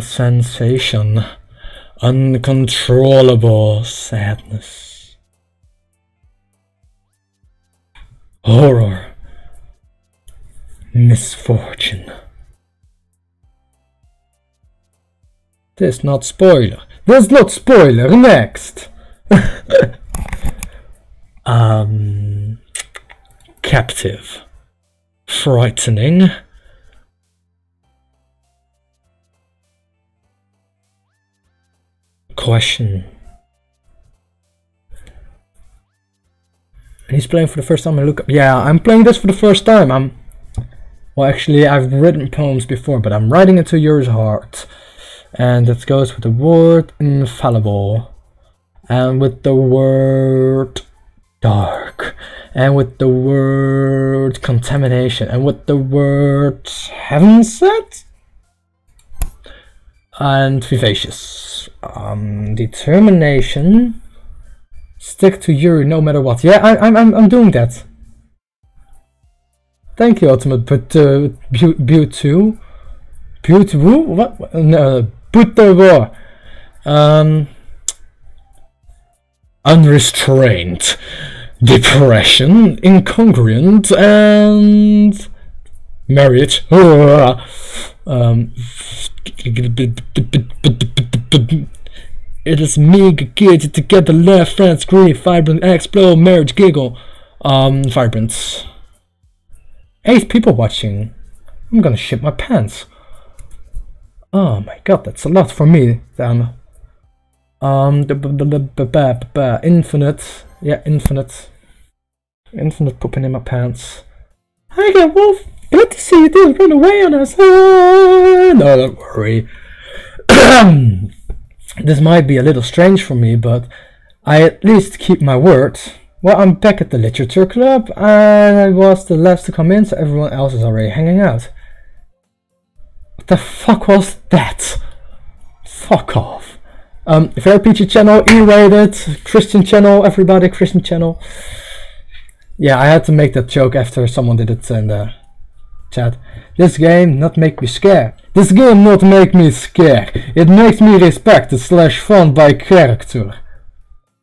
Sensation. Uncontrollable sadness. Horror. Misfortune. This not spoiler. This not spoiler. Next. Captive. Frightening. Question. And he's playing for the first time. I look up. Yeah, I'm playing this for the first time. Well, actually, I've written poems before, but I'm writing it to your heart. And it goes with the word infallible. And with the word dark. And with the word contamination. And with the word heaven set? And vivacious. Determination. Stick to Yuri no matter what. Yeah, I'm doing that. Thank you, Ultimate, but Beautiful. Beautiful? What? No, Beautiful. Unrestrained. Depression. Incongruent. And marriage. It is me, kid, together, left, friends, grief, vibrant, explode, marriage, giggle. Vibrant. 8 people watching. I'm gonna shit my pants. Oh my god, that's a lot for me. Damn. Infinite. Yeah, infinite. Infinite pooping in my pants. Hi there, Wolf. Good to see you. Didn't run away on us. No, don't worry. This might be a little strange for me, but I at least keep my word. Well, I'm back at the literature club, and I was the last to come in, so everyone else is already hanging out. What the fuck was that? Fuck off. Very PG channel, E-rated, Christian channel, everybody Christian channel. Yeah, I had to make that joke after someone did it in the chat. This game not make me scared. This game not make me scared. It makes me respect / fun by character.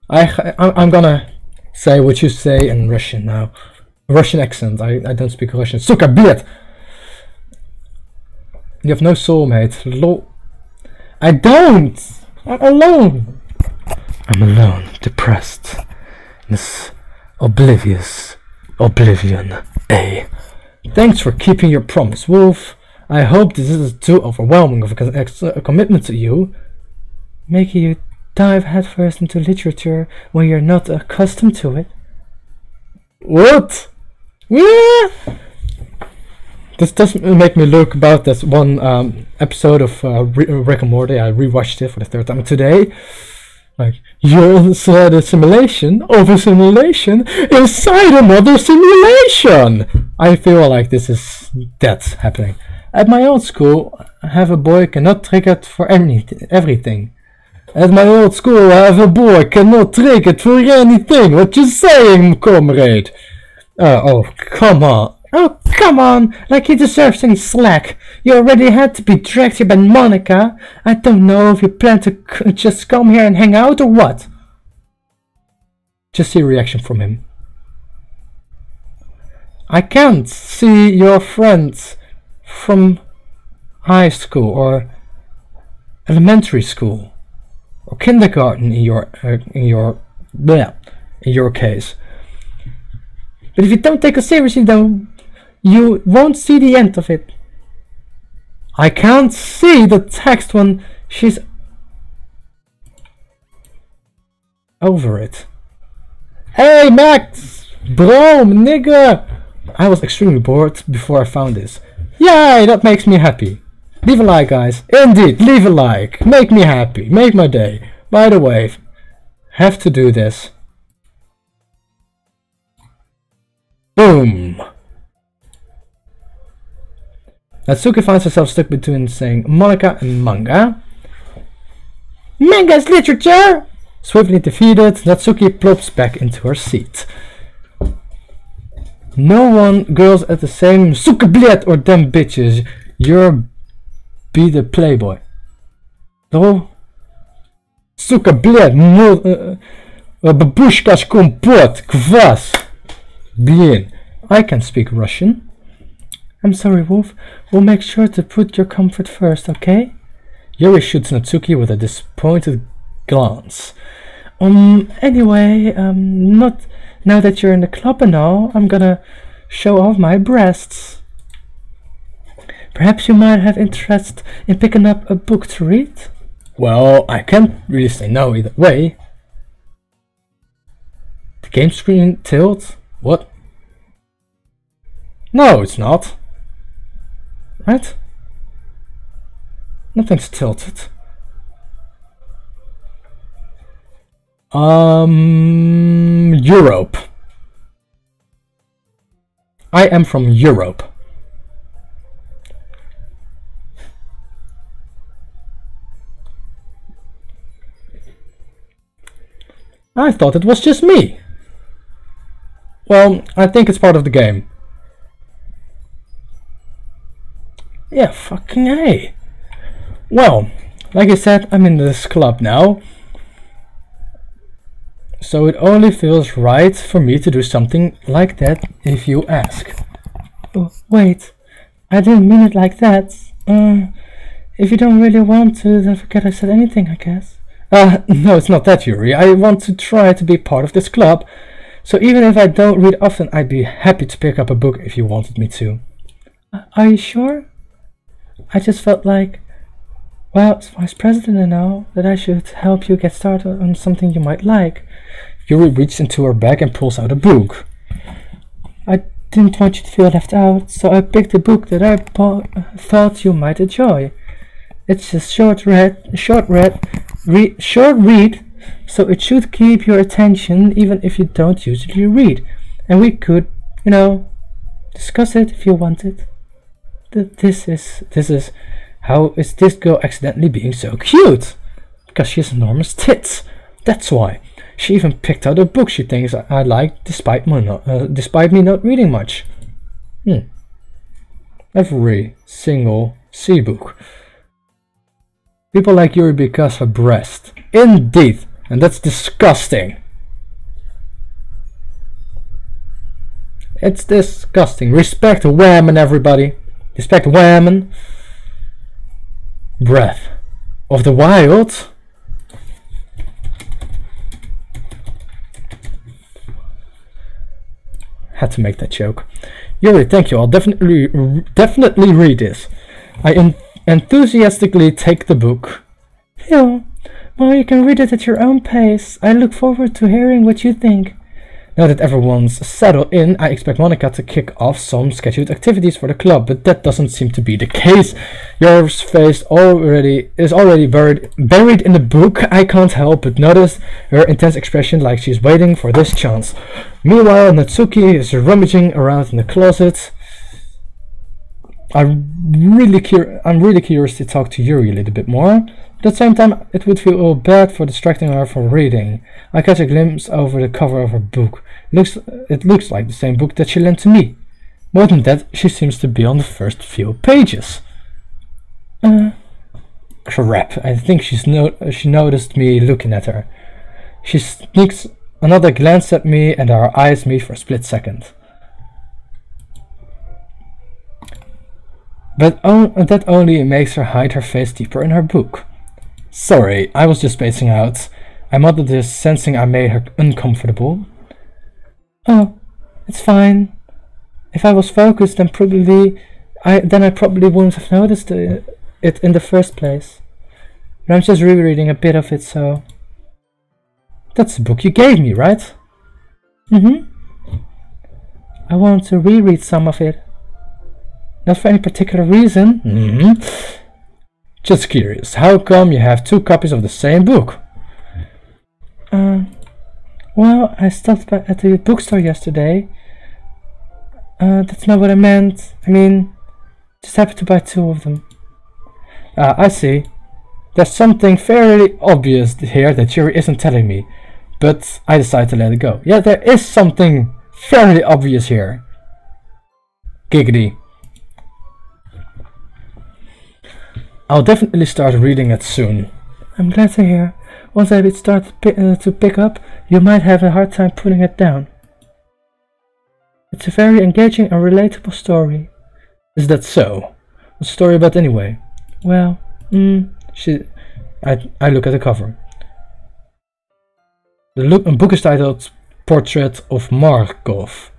I'm gonna say what you say in Russian now. Russian accent. I don't speak Russian. Suka, блядь! You have no soul, mate. Lol. I don't! I'm alone! I'm alone, depressed. This oblivion. Thanks for keeping your promise, Wolf. I hope this isn't too overwhelming of a commitment to you, making you dive headfirst into literature when you're not accustomed to it. What? Yeah. This doesn't make me look about this one episode of Rick and Morty. I rewatched it for the 3rd time today. Like, you're inside a simulation of a simulation inside another simulation! I feel like this is that's happening. At my old school, I have a boy cannot trigger it for everything. At my old school, I have a boy cannot trigger it for anything. What you saying, comrade? Oh, come on. Oh, come on! Like he deserves any slack. You already had to be dragged here by Monica. I don't know if you plan to just come here and hang out or what. Just see a reaction from him. I can't see your friends from high school or elementary school or kindergarten in your case. But if you don't take us seriously, then you won't see the end of it. I can't see the text when she's over it. Hey Max! Bro, nigga! I was extremely bored before I found this. Yay, that makes me happy. Leave a like, guys. Indeed, leave a like. Make me happy. Make my day. By the way, have to do this. Boom! Natsuki finds herself stuck between saying Monica and manga. Manga is literature! Swiftly defeated, Natsuki plops back into her seat. No one girls at the same Suka bled or them bitches. You're be the playboy. No? Suka bled, babushka's kompot, kvass. Blin. I can speak Russian. I'm sorry, Wolf. We'll make sure to put your comfort first, okay? Yuri shoots Natsuki with a disappointed glance. Anyway, not now that you're in the club and all, I'm gonna show off my breasts. Perhaps you might have interest in picking up a book to read? Well, I can't really say no either way. The game screen tilts? What? No, it's not. right? Nothing's tilted. Europe. I am from Europe. I thought it was just me. Well, I think it's part of the game. Yeah, fucking A. Well, like I said, I'm in this club now. So it only feels right for me to do something like that if you ask. Oh, wait, I didn't mean it like that. If you don't really want to, then forget I said anything, I guess. No, it's not that, Yuri. I want to try to be part of this club. So even if I don't read often, I'd be happy to pick up a book if you wanted me to. Are you sure? I just felt like, well, as vice president and all, that I should help you get started on something you might like. Yuri reaches into her bag and pulls out a book. I didn't want you to feel left out, so I picked a book that I thought you might enjoy. It's a short read, so it should keep your attention even if you don't usually read. And we could, you know, discuss it if you wanted. This is how is this girl accidentally being so cute? Because she has enormous tits. That's why. She even picked out a book she thinks I like, despite me not reading much. Every single C book. People like Yuri because her breast. Indeed, and that's disgusting. It's disgusting. Respect women, everybody. Respect women. Breath of the Wild. Had to make that joke. Yuri, thank you. I'll definitely read this. I enthusiastically take the book. Yeah, well, you can read it at your own pace. I look forward to hearing what you think. Now that everyone's settled in, I expect Monica to kick off some scheduled activities for the club, but that doesn't seem to be the case. Yuri's face is already buried in the book. I can't help but notice her intense expression, like she's waiting for this chance. Meanwhile, Natsuki is rummaging around in the closet. I'm really curious to talk to Yuri a little bit more. At the same time, it would feel bad for distracting her from reading. I catch a glimpse over the cover of her book. It looks like the same book that she lent to me. More than that, she seems to be on the first few pages. Crap, I think she noticed me looking at her. She sneaks another glance at me and our eyes meet for a split second. But that only makes her hide her face deeper in her book. Sorry, I was just spacing out. I muttered this, sensing I made her uncomfortable. Oh, it's fine. If I was focused, then I probably wouldn't have noticed it in the first place. But I'm just rereading a bit of it, so... That's the book you gave me, right? I want to reread some of it. Not for any particular reason. Just curious, how come you have two copies of the same book? Well, I stopped by at the bookstore yesterday. That's not what I meant. I mean, just happened to buy two of them. I see. There's something fairly obvious here that Yuri isn't telling me, but I decided to let it go. Yeah, there is something fairly obvious here. Giggity. I'll definitely start reading it soon. I'm glad to hear. Once I start to pick up, you might have a hard time putting it down. It's a very engaging and relatable story. Is that so? What's the story about anyway? Well, I look at the cover. The book is titled Portrait of Markov.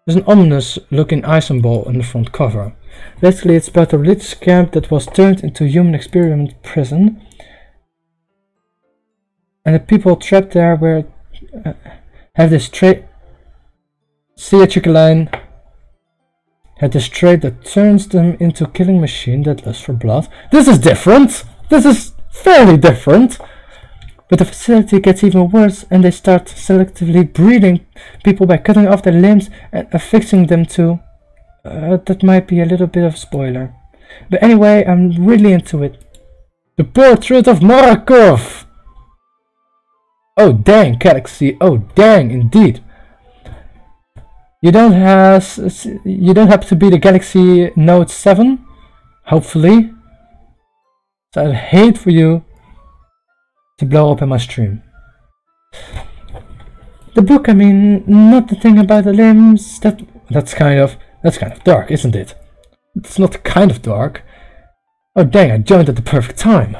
There's an ominous looking eye symbol on the front cover. Basically, it's about a religious camp that was turned into a human experiment prison. And the people trapped there have this theatrical line. Had this trait that turns them into a killing machine that lusts for blood. This is different! This is fairly different! But the facility gets even worse and they start selectively breeding people by cutting off their limbs and affixing them to... that might be a little bit of a spoiler. But anyway, I'm really into it. The Portrait of Markov! Oh dang, Galaxy. Oh dang, indeed. You don't happen to be the Galaxy Note 7? Hopefully. So I'd hate for you to blow up in my stream. The book, I mean, not the thing about the limbs. That's kind of dark, isn't it? It's not kind of dark. Oh dang, I joined at the perfect time.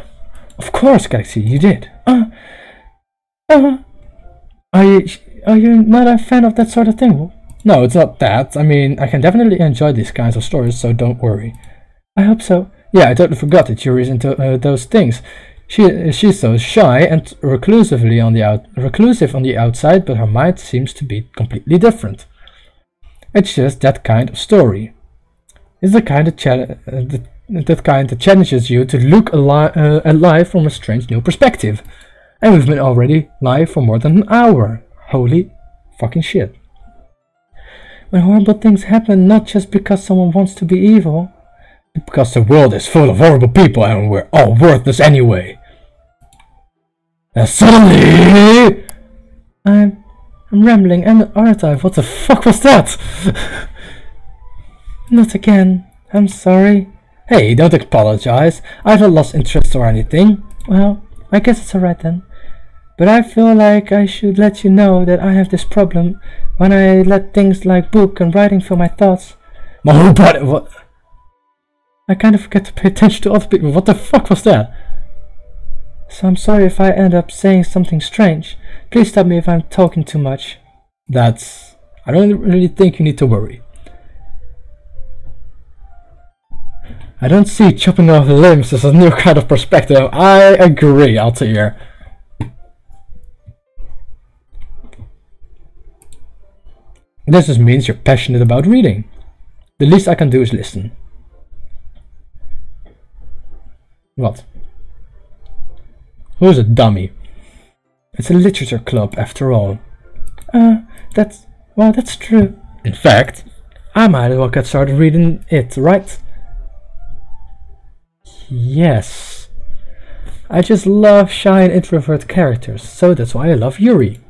Of course, Galaxy, you did. Are you not a fan of that sort of thing? No, it's not that. I mean, I can definitely enjoy these kinds of stories, so don't worry. I hope so. Yeah, I totally forgot that Yuri's into those things. She's so shy and reclusive on the outside, but her mind seems to be completely different. It's just that kind of story. It's the kind that challenges you to look at life from a strange new perspective. And we've been already live for more than an hour. Holy fucking shit. When horrible things happen, not just because someone wants to be evil, but because the world is full of horrible people and we're all worthless anyway. And suddenly... I'm rambling and archive. What the fuck was that? Not again. I'm sorry. Hey, don't apologize. I haven't lost interest or anything. Well, I guess it's alright then. But I feel like I should let you know that I have this problem when I let things like book and writing fill my thoughts. What? I kind of forget to pay attention to other people. What the fuck was that? So I'm sorry if I end up saying something strange. Please stop me if I'm talking too much. I don't really think you need to worry. I don't see chopping off limbs as a new kind of perspective. I agree, Altair. This just means you're passionate about reading. The least I can do is listen. What? Who's a dummy? It's a literature club, after all. That's true. In fact, I might as well get started reading it, right? Yes. I just love shy and introvert characters, so that's why I love Yuri.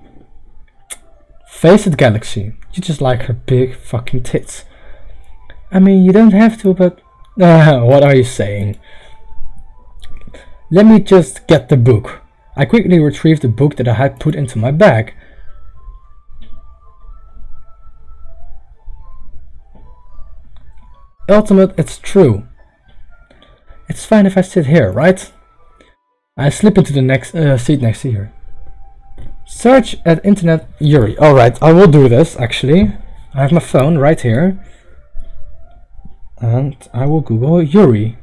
Face it, Galaxy, you just like her big fucking tits. I mean, you don't have to, but... what are you saying? Let me just get the book. I quickly retrieved the book that I had put into my bag. Ultimate, it's true. It's fine if I sit here, right? I slip into the next seat next to her. Search at internet Yuri. Alright, I will do this actually. I have my phone right here. And I will Google Yuri.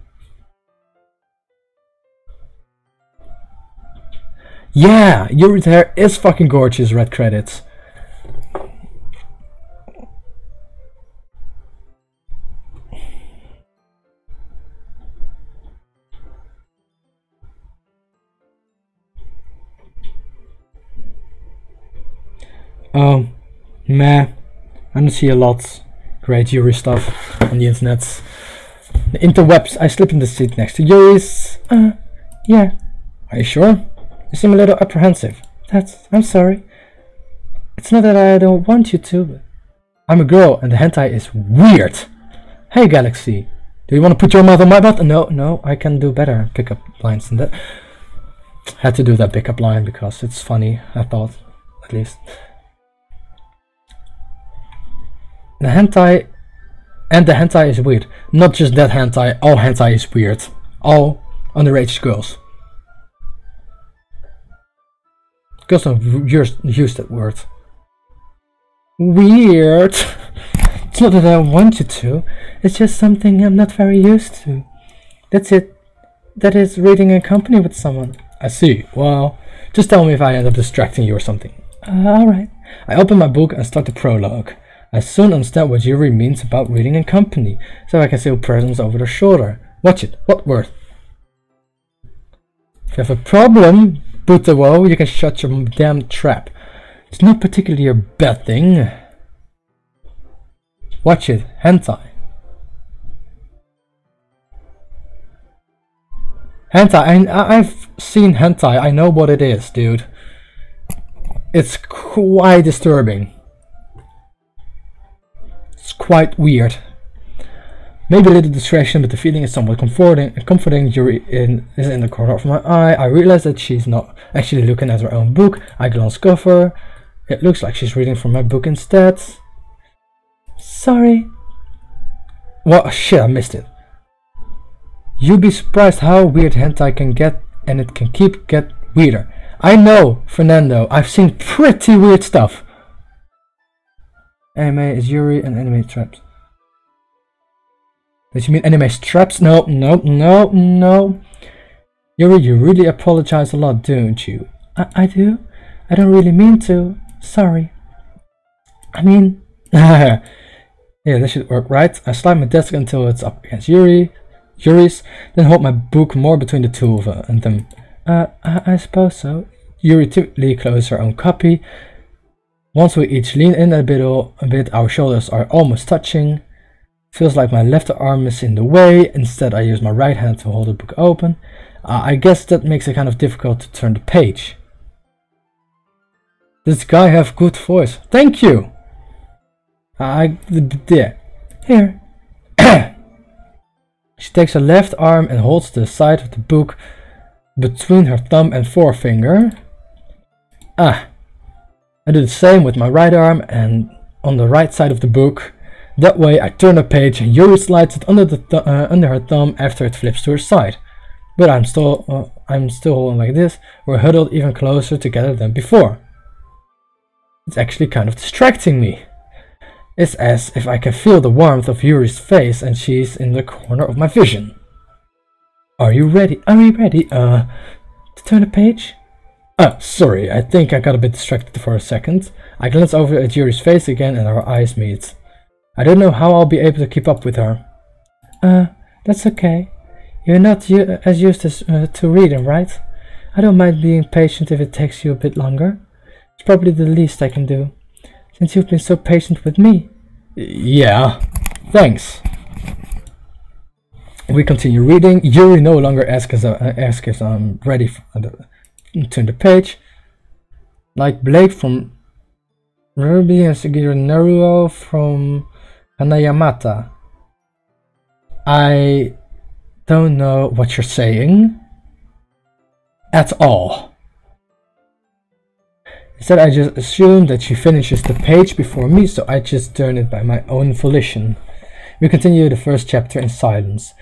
Yeah, Yuri's hair is fucking gorgeous, red credits. Oh, meh. I don't see a lot great Yuri stuff on the internet. The interwebs. I slip in the seat next to Yuri's. Yeah. Are you sure? You seem a little apprehensive. I'm sorry. It's not that I don't want you to, but... I'm a girl and the hentai is weird. Hey Galaxy, do you want to put your mouth on my butt? No, I can do better pickup lines than that. Had to do that pickup line because it's funny, I thought, at least. The hentai is weird. Not just that hentai, all hentai is weird. All underage girls. Girls don't use that word. Weird. It's not that I want you to. It's just something I'm not very used to. That's it. That is reading in company with someone. I see. Well, just tell me if I end up distracting you or something. Alright. I open my book and start the prologue. I soon understand what Yuri means about reading in company, so I can see presents over their shoulder. Watch it, what word? If you have a problem, Butawo, you can shut your damn trap. It's not particularly a bad thing. Watch it, hentai. Hentai, I've seen hentai, I know what it is, dude. It's quite disturbing. It's quite weird. Maybe a little distraction, but the feeling is somewhat comforting. Yuri is in the corner of my eye. I realize that she's not actually looking at her own book. I glance over. It looks like she's reading from my book instead. Sorry. Well, shit, I missed it. You'd be surprised how weird hentai can get, and it can get weirder. I know, Fernando, I've seen pretty weird stuff. Anime is Yuri and anime traps. Did you mean anime traps? No. Yuri, you really apologize a lot, don't you? I do? I don't really mean to. Sorry. I mean... yeah, this should work, right? I slide my desk until it's up against Yuri's, then hold my book more between the two of them. I suppose so. Yuri typically closes her own copy. Once we each lean in a bit, our shoulders are almost touching. Feels like my left arm is in the way. Instead, I use my right hand to hold the book open. I guess that makes it kind of difficult to turn the page. This guy have good voice. Thank you. Here. She takes her left arm and holds the side of the book between her thumb and forefinger. I do the same with my right arm and on the right side of the book. That way I turn a page and Yuri slides it under her thumb after it flips to her side. But I'm still holding like this. We're huddled even closer together than before. It's actually kind of distracting me. It's as if I can feel the warmth of Yuri's face and she's in the corner of my vision. Are you ready? Are we ready? To turn a page? Sorry, I think I got a bit distracted for a second. I glance over at Yuri's face again and our eyes meet. I don't know how I'll be able to keep up with her. That's okay. You're not as used as to reading, right? I don't mind being patient if it takes you a bit longer. It's probably the least I can do, since you've been so patient with me. Yeah, thanks. We continue reading. Yuri no longer asks if I'm ready to turn the page. Like Blake from Ruby and Shigeru Naruo from Hanayamata. I don't know what you're saying at all. Instead, I just assume that she finishes the page before me, so I just turn it by my own volition. We continue the first chapter in silence.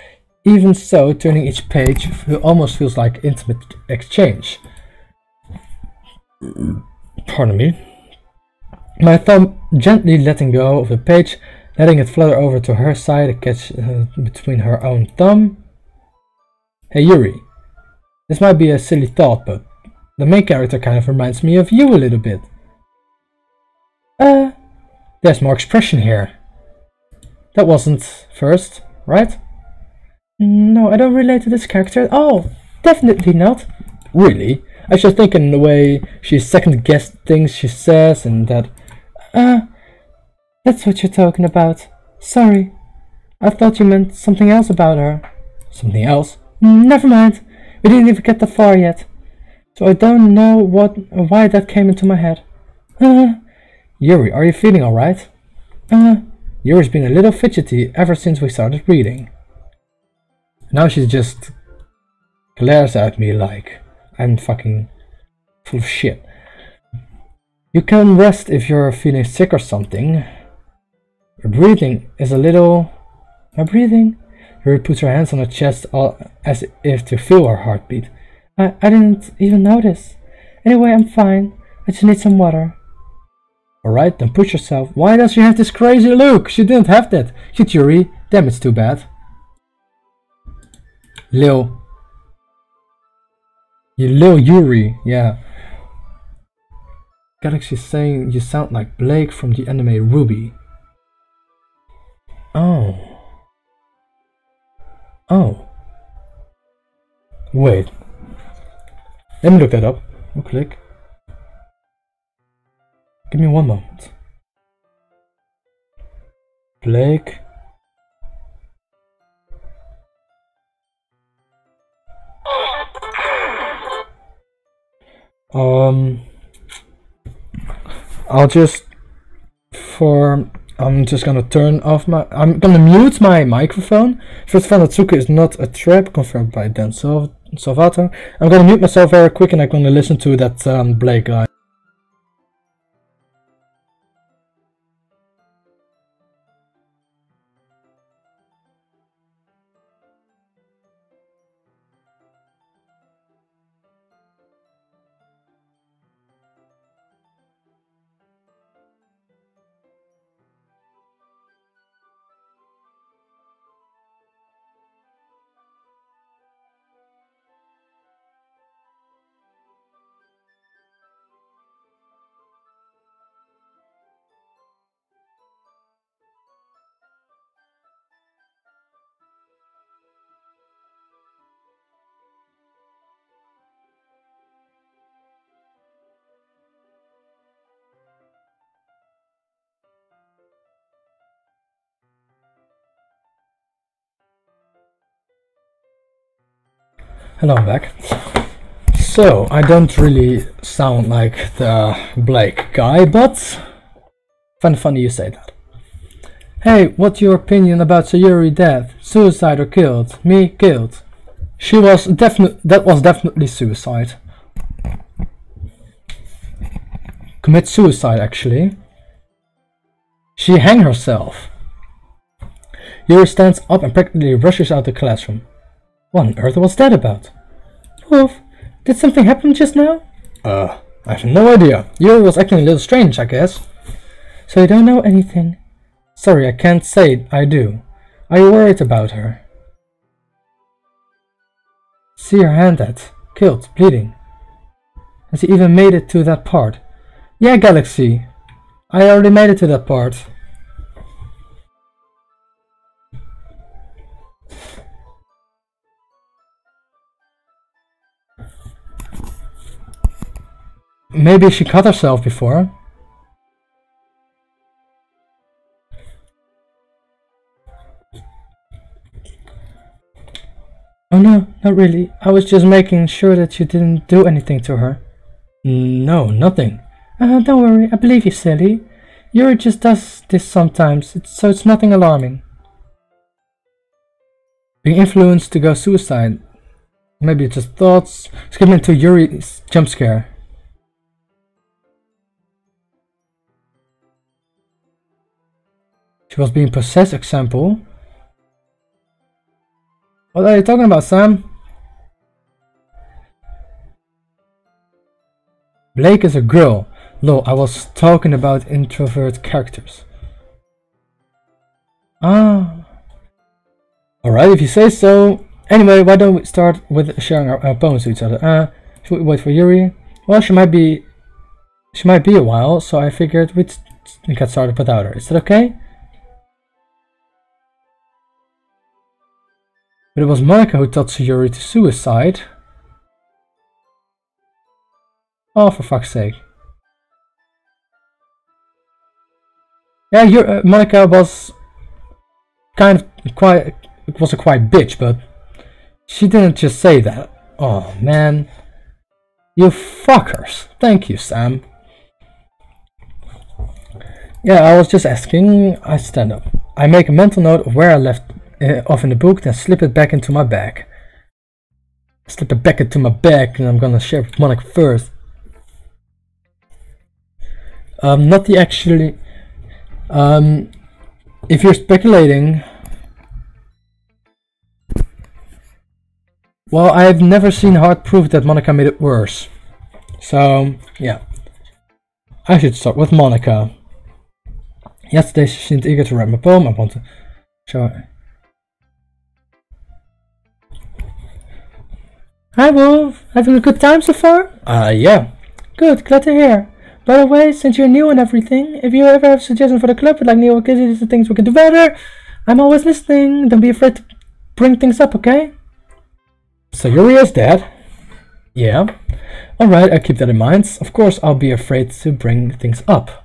Even so, turning each page almost feels like intimate exchange. Pardon me. My thumb gently letting go of the page, letting it flutter over to her side, a catch between her own thumb. Hey Yuri, this might be a silly thought, but the main character kind of reminds me of you a little bit. There's more expression here. That wasn't first, right? No, I don't relate to this character at all. Definitely not. Really? I was just thinking the way she second-guessed things she says and that... that's what you're talking about. Sorry. I thought you meant something else about her. Something else? Never mind. We didn't even get that far yet. So I don't know why that came into my head. Yuri, are you feeling alright? Yuri's been a little fidgety ever since we started reading. Now she just glares at me like I'm fucking full of shit. You can rest if you're feeling sick or something. Your breathing is a little... My breathing? Yuri puts her hands on her chest as if to feel her heartbeat. I didn't even notice. Anyway, I'm fine. I just need some water. Alright, then push yourself. Why does she have this crazy look? She didn't have that. Shit, Yuri. Damn, it's too bad. Lil Yuri, yeah. Galaxy's saying you sound like Blake from the anime Ruby. Oh. Oh. Wait. Let me look that up. We'll click. Give me one moment. Blake. I'm just gonna turn off I'm gonna mute my microphone. First of all, Natsuki is not a trap, confirmed by Dan Salvato. I'm gonna mute myself very quick and I'm gonna listen to that Blake guy. Hello, I'm back. So, I don't really sound like the Blake guy, but find it funny you say that. Hey, what's your opinion about Sayuri death? Suicide or killed? Me, killed. That was definitely suicide. Commit suicide, actually. She hanged herself. Yuri stands up and practically rushes out the classroom. What on earth was that about? Wolf, did something happen just now? I have no idea. Yuri was acting a little strange, I guess. So you don't know anything? Sorry, I can't say I do. Are you worried about her? See her hand at. Killed, bleeding. Has he even made it to that part? Yeah, Galaxy. I already made it to that part. Maybe she cut herself before. Oh no, not really. I was just making sure that you didn't do anything to her. No, nothing. Don't worry, I believe you, silly. Yuri just does this sometimes, so it's nothing alarming. Being influenced to go suicide. Maybe it's just thoughts. Skipping into Yuri's jump scare. She was being possessed, example. What are you talking about, Sam? Blake is a girl. Lol, I was talking about introvert characters. Ah. Alright, if you say so. Anyway, why don't we start with sharing our poems to each other? Should we wait for Yuri? Well, she might be a while, so I figured we'd get started without her. Is that okay? But it was Monica who taught Sayuri to suicide. Oh, for fuck's sake. Yeah, Monica was was a quiet bitch, but she didn't just say that. Oh man. You fuckers. Thank you, Sam. Yeah, I was just asking. I stand up. I make a mental note of where I left off in the book, then slip it back into my bag. Slip it back into my bag, and I'm gonna share it with Monica first. Not the actually. If you're speculating, well, I've never seen hard proof that Monica made it worse. So yeah, I should start with Monica. Yesterday she seemed eager to write my poem. I want to show her. Hi Wolf, having a good time so far? Yeah. Good, glad to hear. By the way, since you're new and everything, if you ever have suggestions for the club, like new activities and things we can do better, I'm always listening. Don't be afraid to bring things up, okay? Sayuri is dead. Yeah. Alright, I keep that in mind. Of course, I'll be afraid to bring things up.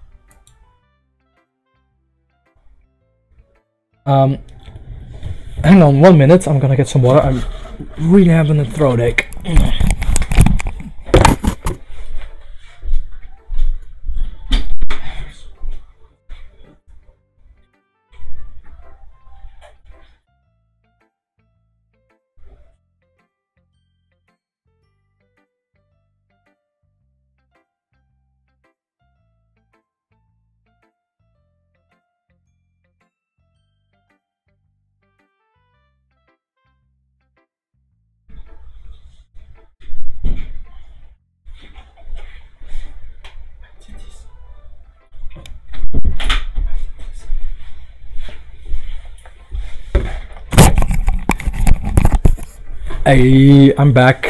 Hang on 1 minute, I'm gonna get some water. I'm really having a throat ache. Hey, I'm back.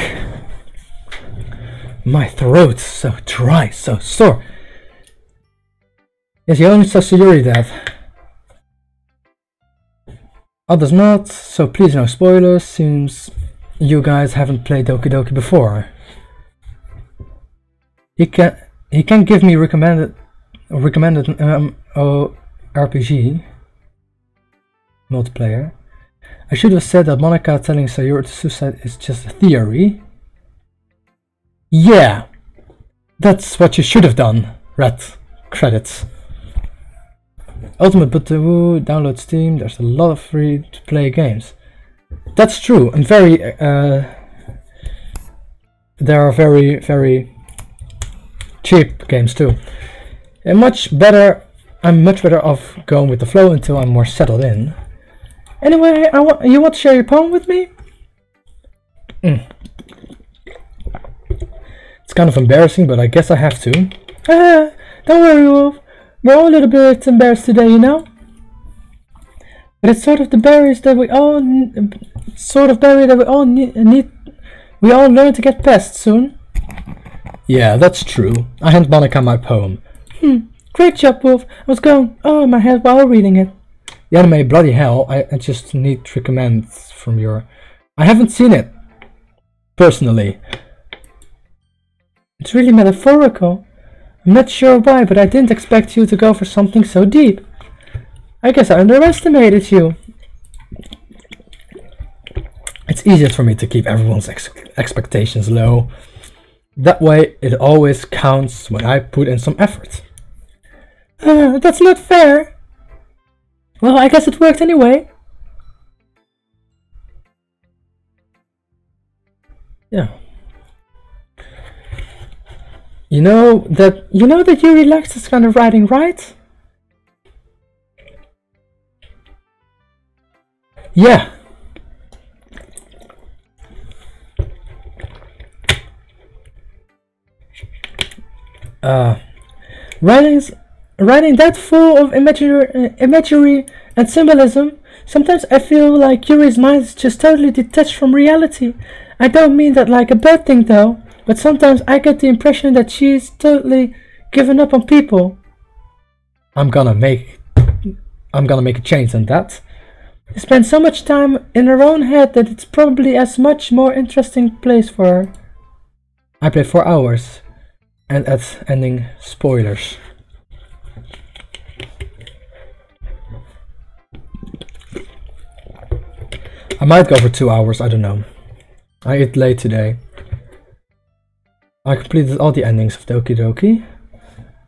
My throat's so dry, so sore. Yes, you only saw Sayuri that. Others not, so please no spoilers, since you guys haven't played Doki Doki before. He can give me recommended RPG multiplayer. I should have said that Monica telling Sayuri to suicide is just a theory. Yeah, that's what you should have done. Red credits. Ultimate Butteroo, download Steam. There's a lot of free to play games. That's true, and very there are very cheap games too. And I'm much better off going with the flow until I'm more settled in. Anyway, you want to share your poem with me? It's kind of embarrassing, but I guess I have to. Don't worry, Wolf. We're all a little bit embarrassed today, you know? But it's sort of the barriers that we all need. We all learn to get past soon. Yeah, that's true. I hand Monica my poem. Great job, Wolf. I was going in my head while reading it. The anime, bloody hell, I just need to recommend from your... I haven't seen it, personally. It's really metaphorical. I'm not sure why, but I didn't expect you to go for something so deep. I guess I underestimated you. It's easier for me to keep everyone's expectations low. That way, it always counts when I put in some effort. That's not fair. Well, I guess it worked anyway. Yeah. You know that you relax this kind of writing, right? Yeah. Writing that full of imagery and symbolism, sometimes I feel like Yuri's mind is just totally detached from reality. I don't mean that like a bad thing though, but sometimes I get the impression that she's totally given up on people. I'm gonna make a change on that. She spends so much time in her own head that it's probably a much more interesting place for her. I played 4 hours, and at ending spoilers. I might go for 2 hours, I don't know. I ate late today. I completed all the endings of Doki Doki.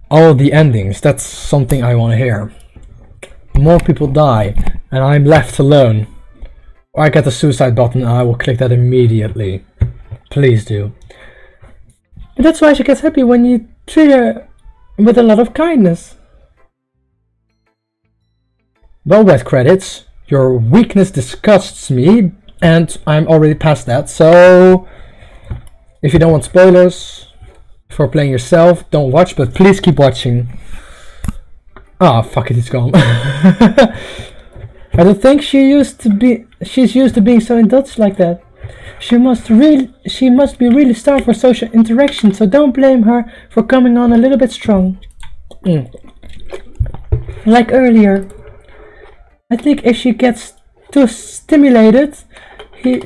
All the endings, that's something I want to hear. More people die, and I'm left alone. Or I get the suicide button and I will click that immediately. Please do. And that's why she gets happy when you treat her with a lot of kindness. Well, red credits. Your weakness disgusts me, and I'm already past that, so if you don't want spoilers for playing yourself, don't watch, but please keep watching. Ah, fuck it, it's gone. I don't think she's used to being so indulged like that. She must be really starved for social interaction, so don't blame her for coming on a little bit strong. Like earlier. I think if she gets too stimulated,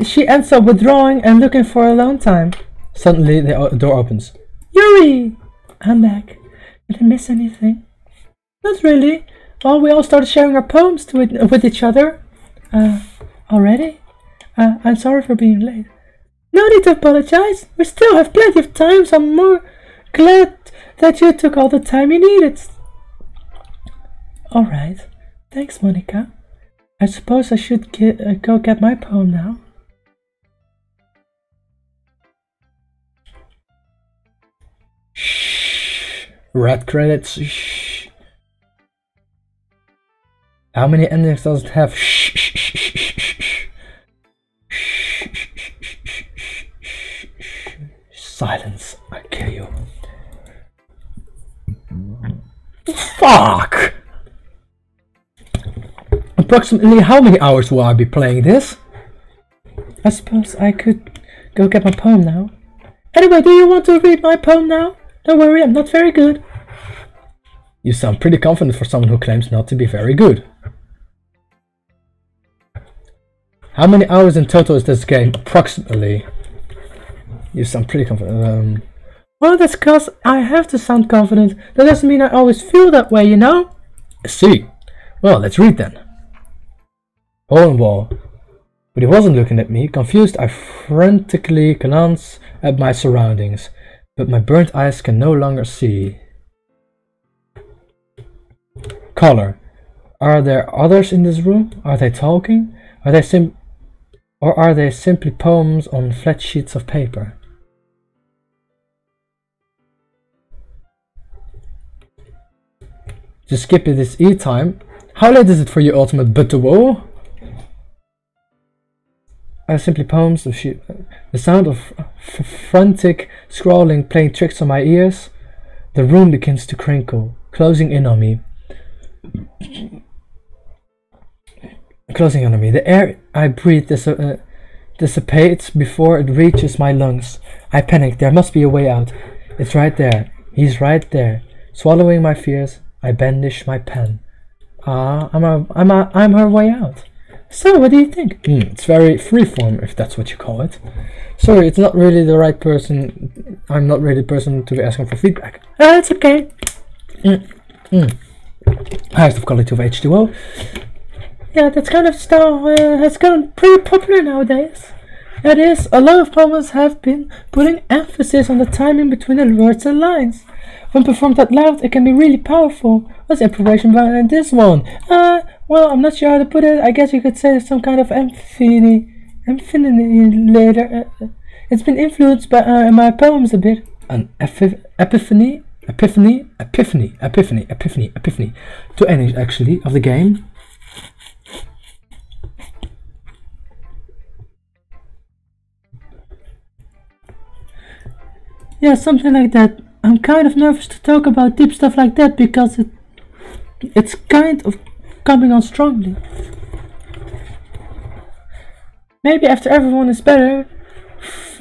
she ends up withdrawing and looking for alone time. Suddenly, the door opens. Yuri! I'm back. Did I miss anything? Not really. Well, we all started sharing our poems with each other. Already? I'm sorry for being late. No need to apologize. We still have plenty of time, so I'm more glad that you took all the time you needed. Alright. Thanks, Monica. I suppose I should go get my poem now. Shh. Red credits. Shh. How many endings does it have? Shh. Shh. Shh. Shh. Shh. Silence. I kill you. Fuck! Approximately how many hours will I be playing this? I suppose I could go get my poem now. Anyway, do you want to read my poem now? Don't worry, I'm not very good. You sound pretty confident for someone who claims not to be very good. How many hours in total is this game? Approximately. You sound pretty confident. Well, that's because I have to sound confident. That doesn't mean I always feel that way, you know? I see. Well, let's read then. Hole in wall. But he wasn't looking at me. Confused, I frantically glance at my surroundings, but my burnt eyes can no longer see. Color. Are there others in this room? Are they talking? Are they simply poems on flat sheets of paper? Just skip it this e-time. How late is it for you, ultimate butterwall? Are simply poems of the sound of frantic scrawling playing tricks on my ears. The room begins to crinkle, closing in on me. The air I breathe dissipates before it reaches my lungs. I panic. There must be a way out. It's right there. He's right there. Swallowing my fears, I bandish my pen. I'm her way out. So, what do you think? It's very freeform, if that's what you call it. Sorry, it's not really the right person. I'm not really the person to be asking for feedback. It's okay. Highest of quality of H2O. Yeah, that's kind of style has gotten pretty popular nowadays. That is, a lot of poems have been putting emphasis on the timing between the words and lines. When performed out loud, it can be really powerful. What's the improvisation behind this one? Well, I'm not sure how to put it. I guess you could say some kind of infinity later. It's been influenced by my poems a bit. An epiphany to end actually of the game. Yeah, something like that. I'm kind of nervous to talk about deep stuff like that because it's kind of coming on strongly. Maybe after everyone is better,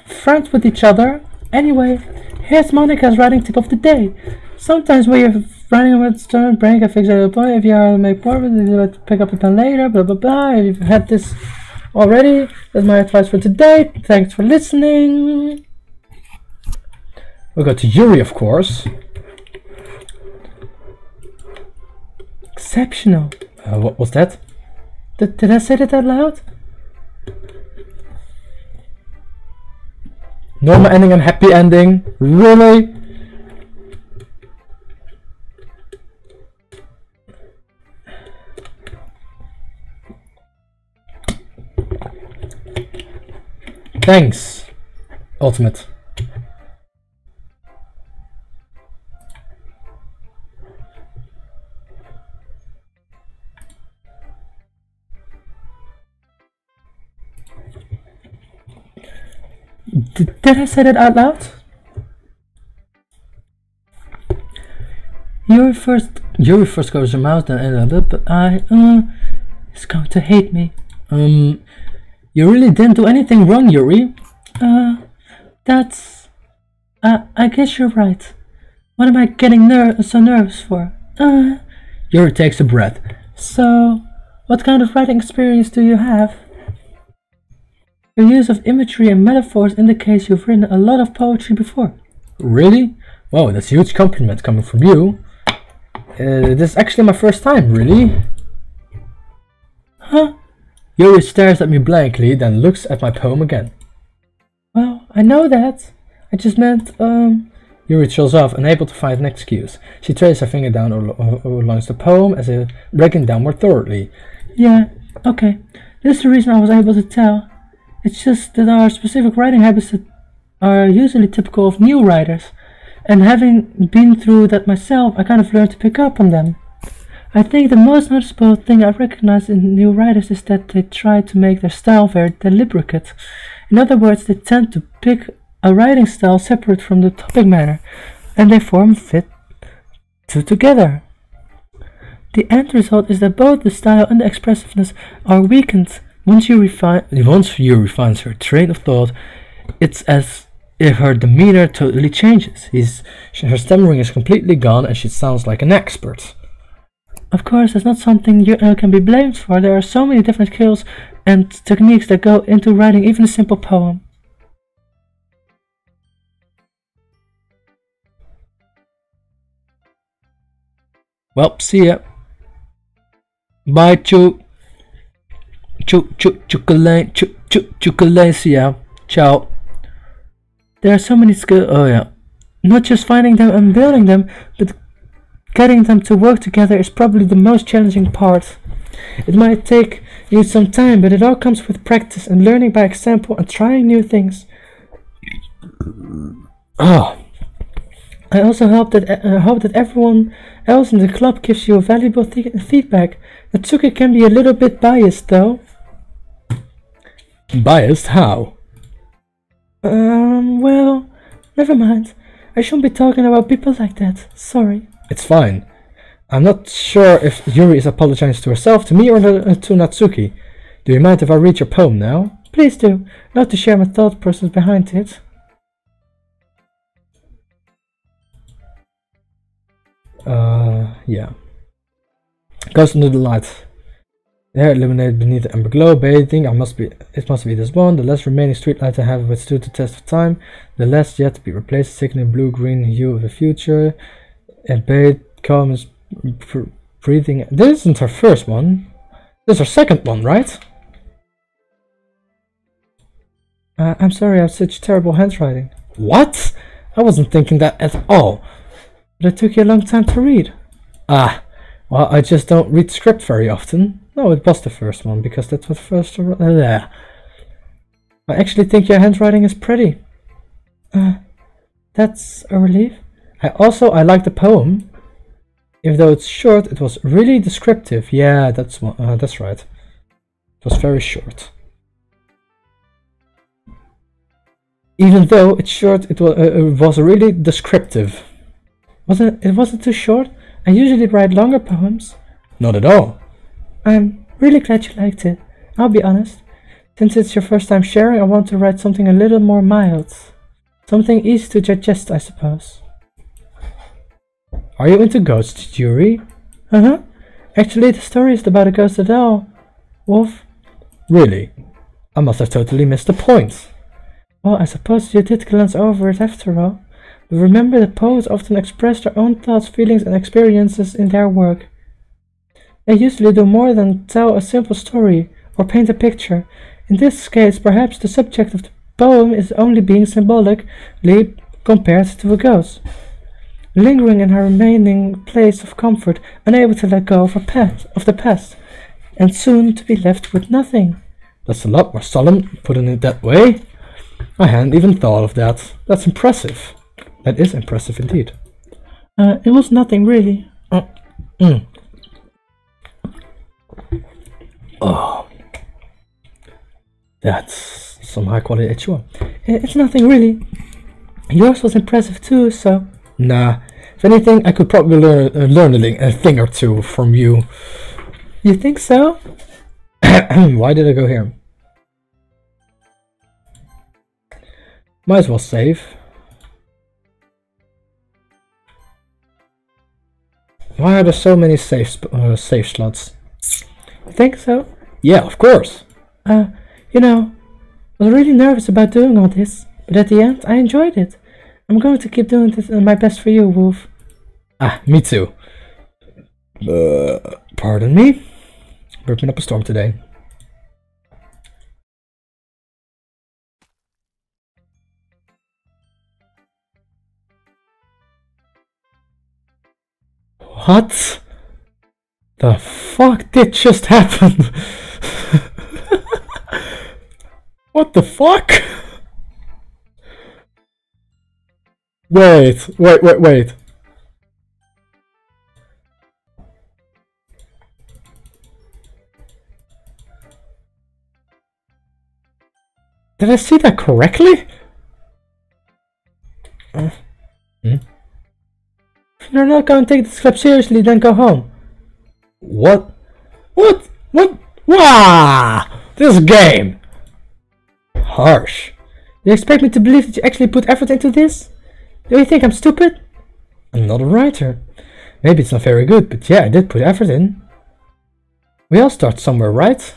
friends with each other. Anyway, here's Monica's writing tip of the day. Sometimes when you're writing with stern brain can fix it point. If you are to make more, you pick up the pen later, blah blah blah. If you've had this already, that's my advice for today. Thanks for listening. We'll go to Yuri, of course. Exceptional. What was that? Did I say that out loud? Normal ending and happy ending? Really? Thanks, Ultimate. Did I say that out loud? Yuri first goes her mouth, then but he's going to hate me. You really didn't do anything wrong, Yuri. That's I guess you're right. What am I getting so nervous for? Yuri takes a breath. So, What kind of writing experience do you have? Your use of imagery and metaphors indicates you've written a lot of poetry before. Really? Wow, that's a huge compliment coming from you. This is actually my first time, really. Huh? Yuri stares at me blankly, then looks at my poem again. Well, I know that. I just meant, Yuri chills off, unable to find an excuse. She traces her finger down along the poem as if breaking down more thoroughly. Yeah, okay. This is the reason I was able to tell. It's just that our specific writing habits that are usually typical of new writers. And having been through that myself, I kind of learned to pick up on them. I think the most noticeable thing I recognize in new writers is that they try to make their style very deliberate. In other words, they tend to pick a writing style separate from the topic matter, and they form fit two together. The end result is that both the style and the expressiveness are weakened. Once Yuri refines her train of thought, it's as if her demeanor totally changes. Her stammering is completely gone and she sounds like an expert. Of course, that's not something you can be blamed for. There are so many different skills and techniques that go into writing even a simple poem. Well, see ya. Bye, Chukalacia. Ciao. There are so many skills. Oh yeah. Not just finding them and building them, but getting them to work together is probably the most challenging part. It might take you some time, but it all comes with practice and learning by example and trying new things. Oh. I also hope that everyone else in the club gives you valuable feedback. Natsuki can be a little bit biased, though. Biased? How? Well, never mind. I shouldn't be talking about people like that. Sorry. It's fine. I'm not sure if Yuri is apologizing to herself, to me, or to Natsuki. Do you mind if I read your poem now? Please do. I'd love to share my thought process behind it. Yeah. Goes into the light. There, illuminated beneath the amber glow, bathing. It must be this one. The last remaining streetlight I have withstood the test of time. The last yet to be replaced, sickening blue-green hue of the future. And bathed, calm is breathing. This isn't her first one. This is her second one, right? I'm sorry, I have such terrible handwriting. What? I wasn't thinking that at all. But it took you a long time to read. Ah, well, I just don't read script very often. No, it was the first one, because that's what first... I actually think your handwriting is pretty. That's a relief. I like the poem. Even though it's short, it was really descriptive. Yeah, that's right. It was very short. Even though it's short, it was really descriptive. It wasn't too short. I usually write longer poems. Not at all. I'm really glad you liked it. I'll be honest. Since it's your first time sharing, I want to write something a little more mild. Something easy to digest, I suppose. Are you into ghosts, Yuri? Uh-huh. Actually, the story is about a ghost at all. Wolf. Really? I must have totally missed the point. Well, I suppose you did glance over it after all. But remember that poets often express their own thoughts, feelings, and experiences in their work. They usually do more than tell a simple story or paint a picture. In this case, perhaps the subject of the poem is only being symbolically compared to a ghost, lingering in her remaining place of comfort, unable to let go of the past, and soon to be left with nothing. That's a lot more solemn, putting it that way. I hadn't even thought of that. That's impressive. That is impressive indeed. It was nothing really. Oh, that's some high quality H1. It's nothing really. Yours was impressive too, so... Nah, if anything, I could probably learn a thing or two from you. You think so? Why did I go here? Might as well save. Why are there so many save slots? Think so? Yeah, of course. You know, I was really nervous about doing all this, but at the end, I enjoyed it. I'm going to keep doing this my best for you, Wolf. Me too. Pardon me? We've been up a storm today. What the fuck did just happen? What the fuck? Wait. Did I see that correctly? If you're not going to take this club seriously, then go home. What? Wow! This game! Harsh. You expect me to believe that you actually put effort into this? Do you think I'm stupid? I'm not a writer. Maybe it's not very good, but yeah, I did put effort in. We all start somewhere, right?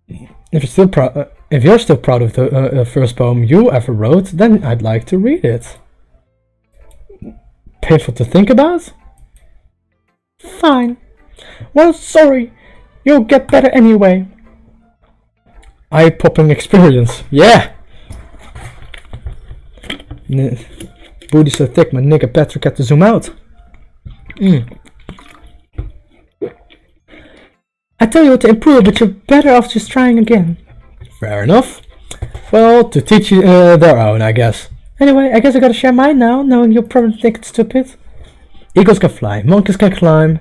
If you're still proud of the first poem you ever wrote, then I'd like to read it. Painful to think about? Fine. Well, sorry. You'll get better anyway. Eye-popping experience. Yeah! Booty so thick, my nigga Patrick had to zoom out. I tell you what to improve, but you're better off just trying again. Fair enough. Well, to teach you their own, I guess. Anyway, I guess I gotta share mine now, knowing you'll probably think it's stupid. Eagles can fly, monkeys can climb,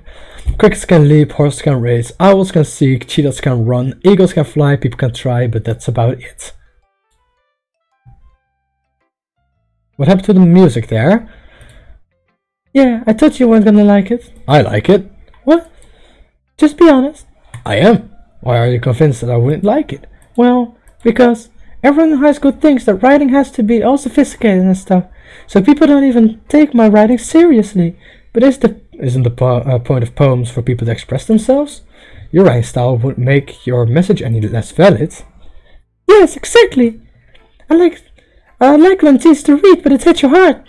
crickets can leap, horses can race, owls can seek, cheetahs can run, eagles can fly, people can try, but that's about it. What happened to the music there? Yeah, I thought you weren't gonna like it. I like it. What? Just be honest. I am. Why are you convinced that I wouldn't like it? Well, because everyone in high school thinks that writing has to be all sophisticated and stuff, so people don't even take my writing seriously. But isn't the point of poems for people to express themselves? Your writing style wouldn't make your message any less valid. Yes, exactly. I like when it's easy to read, but it hits your heart.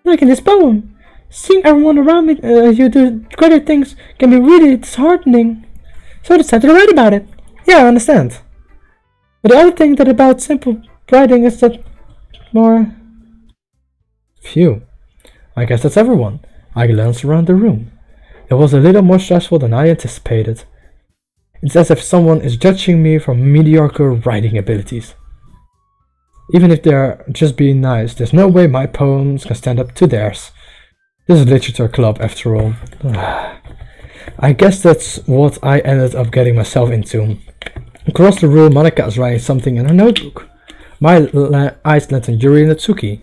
Like in this poem. Seeing everyone around me you do greater things can be really disheartening. So I decided to write about it. Yeah, I understand. But the other thing that about simple writing is that more... Phew. I guess that's everyone. I glanced around the room. It was a little more stressful than I anticipated. It's as if someone is judging me for mediocre writing abilities. Even if they're just being nice, there's no way my poems can stand up to theirs. This is a literature club after all. I guess that's what I ended up getting myself into. Across the room, Monika is writing something in her notebook. My eyes land on Yuri and Natsuki.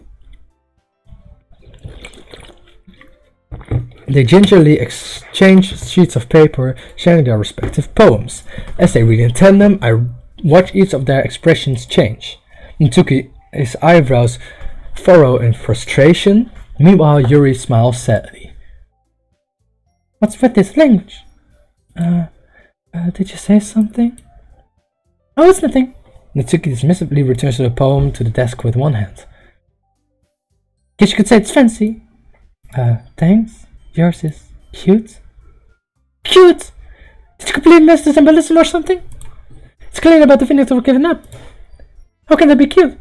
They gingerly exchange sheets of paper, sharing their respective poems. As they read in tandem, I watch each of their expressions change. Natsuki, his eyebrows furrow in frustration. Meanwhile, Yuri smiles sadly. What's with this language? Did you say something? Oh, it's nothing. Natsuki dismissively returns to the poem to the desk with one hand. Guess you could say it's fancy. Thanks. Yours is cute. Cute? Did you completely miss the symbolism or something? It's clear about the feelings that were given up. How can that be cute?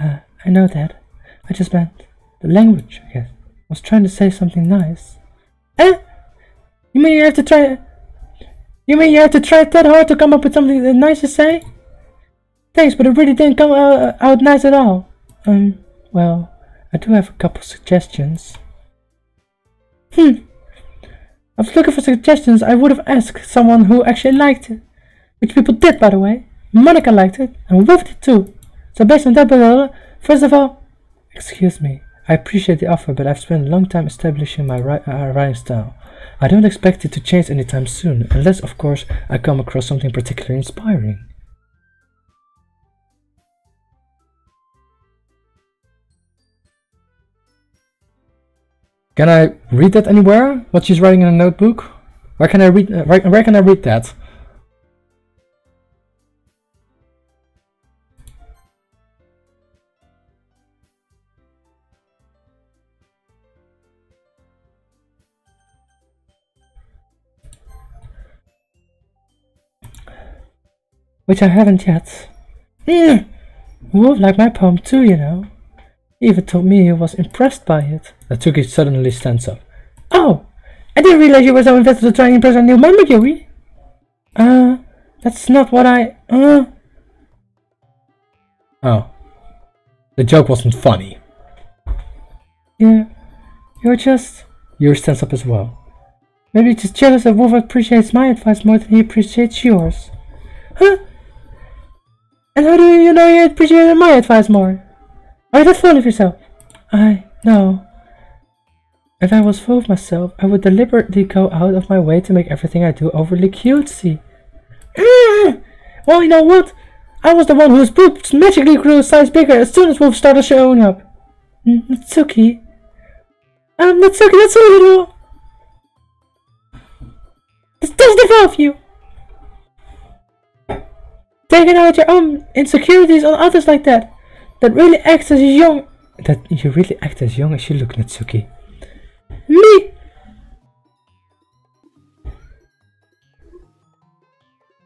I know that. I just meant the language, I guess. I was trying to say something nice. Eh? You mean you have to try that hard to come up with something nice to say? Thanks, but it really didn't come out nice at all. Well, I do have a couple suggestions. I was looking for suggestions. I would have asked someone who actually liked it. Which people did, by the way. Monika liked it, and Wolf did too. So based on that, first of all, excuse me, I appreciate the offer, but I've spent a long time establishing my writing style. I don't expect it to change anytime soon, unless, of course, I come across something particularly inspiring. Can I read that anywhere? What she's writing in a notebook? Where can I read? Where can I read that? Which I haven't yet. Wolf liked my poem too, you know. He even told me he was impressed by it. Natsuki suddenly stands up. Oh! I didn't realize you were so invested in trying to impress a new member, Yuri. That's not what I... Oh. The joke wasn't funny. Yeah. You're just... Yuri stands up as well. Maybe you're just jealous that Wolf appreciates my advice more than he appreciates yours. Huh? And how do you know you appreciated my advice more? Are you that full of yourself? No. If I was full of myself, I would deliberately go out of my way to make everything I do overly cutesy. Well, you know what? I was the one whose boobs magically grew a size bigger as soon as Wolf started showing up. Natsuki. Natsuki, that's a little... This doesn't involve you. Taking out your own insecurities on others like that. That really acts as young... That you really act as young as you look, Natsuki. Me?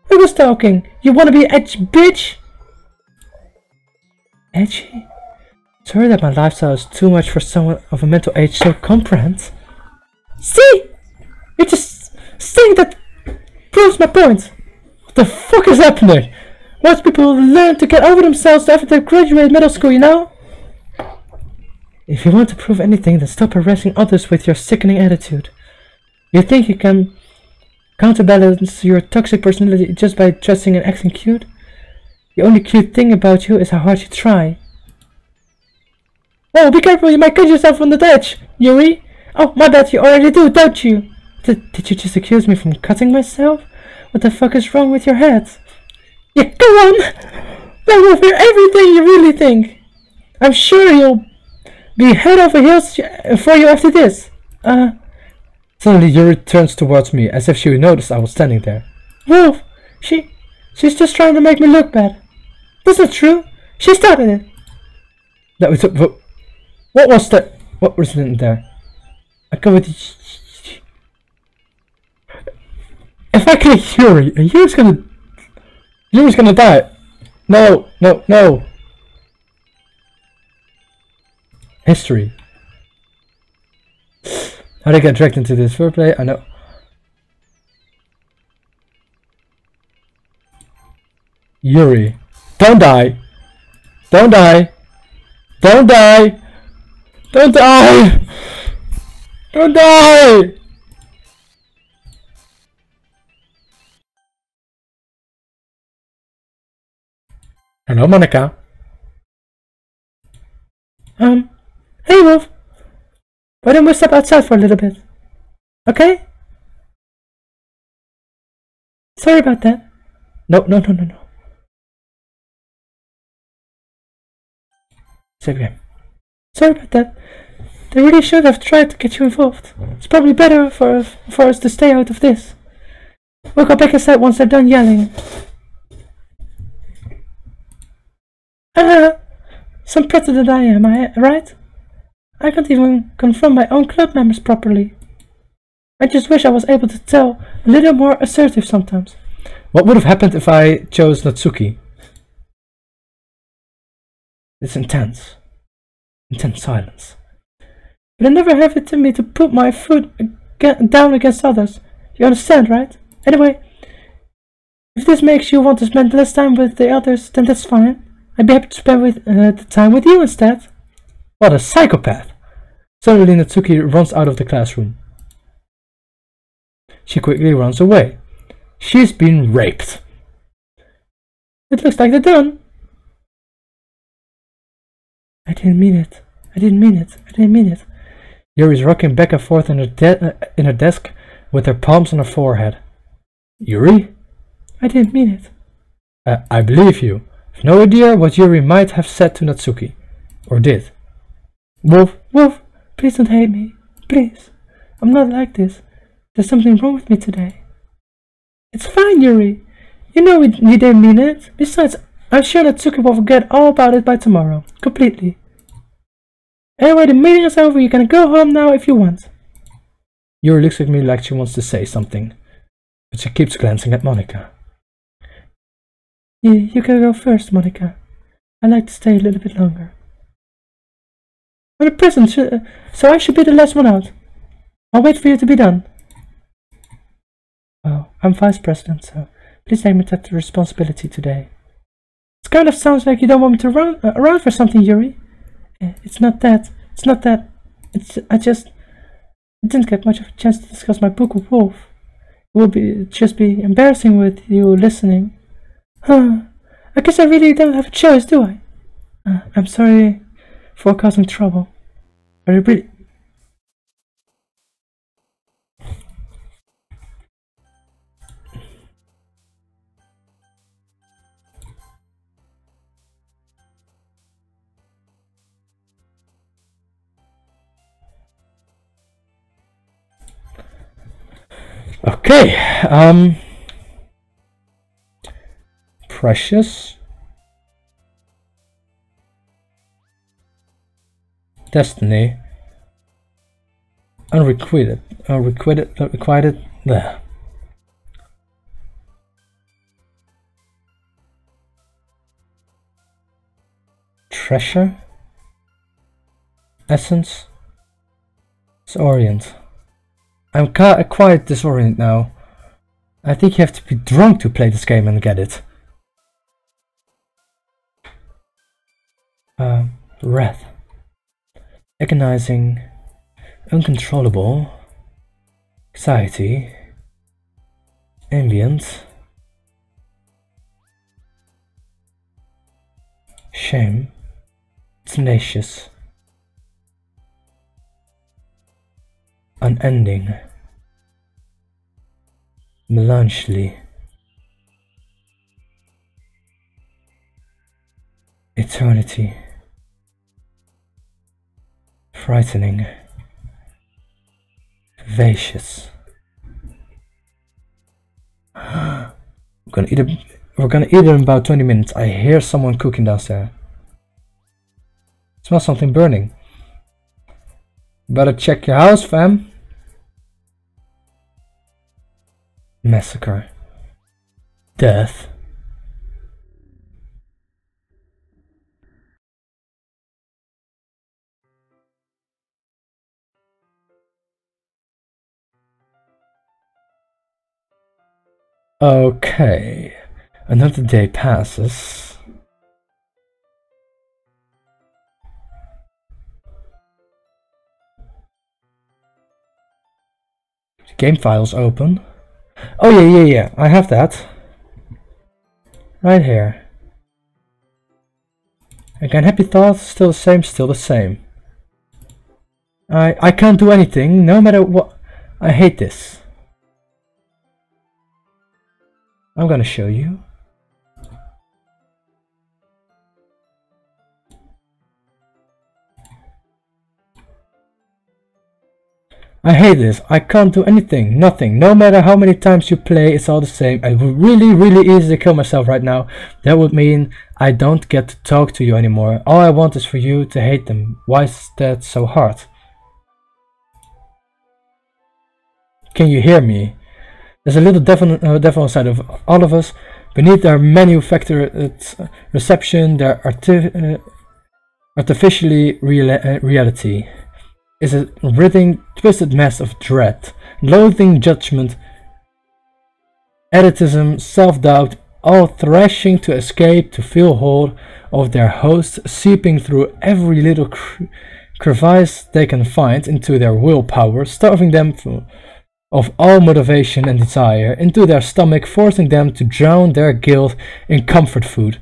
Who was talking? You wanna be edgy bitch? Edgy? Sorry that my lifestyle is too much for someone of a mental age to comprehend. See? It's just thing that proves my point. What the fuck is happening? Most people learn to get over themselves after they graduate middle school, you know? If you want to prove anything, then stop harassing others with your sickening attitude. You think you can counterbalance your toxic personality just by dressing and acting cute? The only cute thing about you is how hard you try. Oh, be careful, you might cut yourself on the edge, Yuri. Oh, my bad, you already do, don't you? Did you just accuse me from cutting myself? What the fuck is wrong with your head? Yeah, go on! Let me hear everything you really think. I'm sure you'll be head over heels for you after this. Suddenly Yuri turns towards me as if she noticed I was standing there. Wolf, she's just trying to make me look bad. That's not true. She started it. That was what was that? What was in there? I go with you. If I kill Yuri, Yuri's gonna die. No. History. How did I get dragged into this foreplay? I know. Yuri. Don't die. Don't die. Don't die. Don't die. Don't die. Hello, Monica. Hey, Wolf. Why don't we step outside for a little bit? Okay? Sorry about that. No. Say it again. Sorry about that. They really should have tried to get you involved. It's probably better for us to stay out of this. We'll go back inside once they're done yelling. Some president I am, right? I can't even confront my own club members properly. I just wish I was able to tell a little more assertive sometimes. What would have happened if I chose Natsuki? It's intense. Intense silence. But I never have it in me to put my foot down against others. You understand, right? Anyway, if this makes you want to spend less time with the others, then that's fine. I'd be happy to spend the time with you instead. What a psychopath! Suddenly Natsuki runs out of the classroom. She quickly runs away. She's been raped. It looks like they're done. I didn't mean it. Yuri's rocking back and forth in her desk with her palms on her forehead. Yuri? I didn't mean it. I believe you. I've no idea what Yuri might have said to Natsuki. Or did. Wolf, please don't hate me. Please. I'm not like this. There's something wrong with me today. It's fine, Yuri. You know you didn't mean it. Besides, I'm sure that Tsuki will forget all about it by tomorrow. Completely. Anyway, the meeting is over. You can go home now if you want. Yuri looks at me like she wants to say something, but she keeps glancing at Monika. You can go first, Monika. I'd like to stay a little bit longer. I'm the president, so I should be the last one out. I'll wait for you to be done. Well, I'm vice president, so please let me take the responsibility today. It kind of sounds like you don't want me to run around for something, Yuri. It's not that. I didn't get much of a chance to discuss my book with Wolf. It would just be embarrassing with you listening. Huh. I guess I really don't have a choice, do I? I'm sorry for causing trouble. But I really... Okay, Precious, Destiny, Unrequited, there. Treasure, Essence, Disorient. I'm quite disoriented now. I think you have to be drunk to play this game and get it. Wrath. Agonizing. Uncontrollable. Anxiety. Ambient. Shame. Tenacious. Unending. Melancholy. Eternity. Frightening. Vivacious. We're gonna eat it in about 20 minutes. I hear someone cooking downstairs. Smell something burning. Better check your house, fam. Massacre. Death. Okay. Another day passes. The game files open. Oh yeah, I have that. Right here. Again, happy thoughts, still the same. I can't do anything, no matter what. I hate this. I'm gonna show you. I hate this. I can't do anything. Nothing. No matter how many times you play, it's all the same. I would really easily kill myself right now. That would mean I don't get to talk to you anymore. All I want is for you to hate them. Why is that so hard? Can you hear me? There's a little devil inside of all of us. Beneath their manufactured reception, their artificially reality is a writhing, twisted mess of dread, loathing, judgment, elitism, self-doubt, all thrashing to escape, to feel hold of their host, seeping through every little crevice they can find into their willpower, starving them of all motivation and desire into their stomach, forcing them to drown their guilt in comfort food,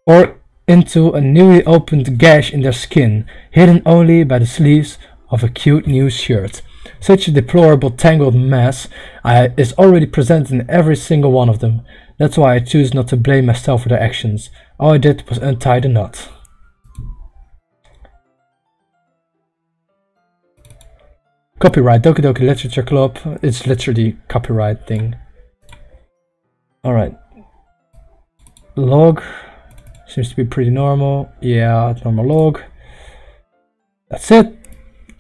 or into a newly opened gash in their skin, hidden only by the sleeves of a cute new shirt. Such a deplorable tangled mass is already present in every single one of them. That's why I choose not to blame myself for their actions. All I did was untie the knot. Copyright, Doki Doki Literature Club. It's literally copyright thing. Alright. Log. Seems to be pretty normal. Yeah, normal log. That's it.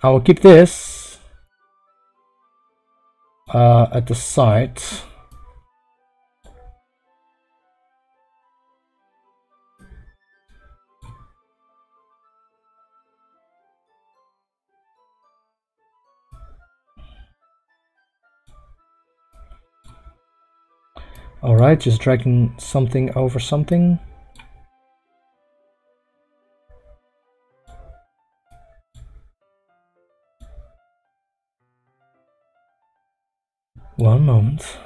I will keep this at the side. Alright, just dragging something over something. One moment.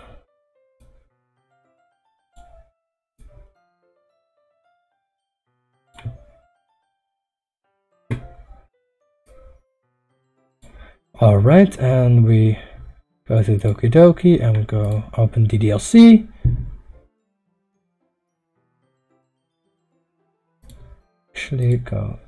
Alright, and we go to Doki Doki and we go open DDLC. Actually go.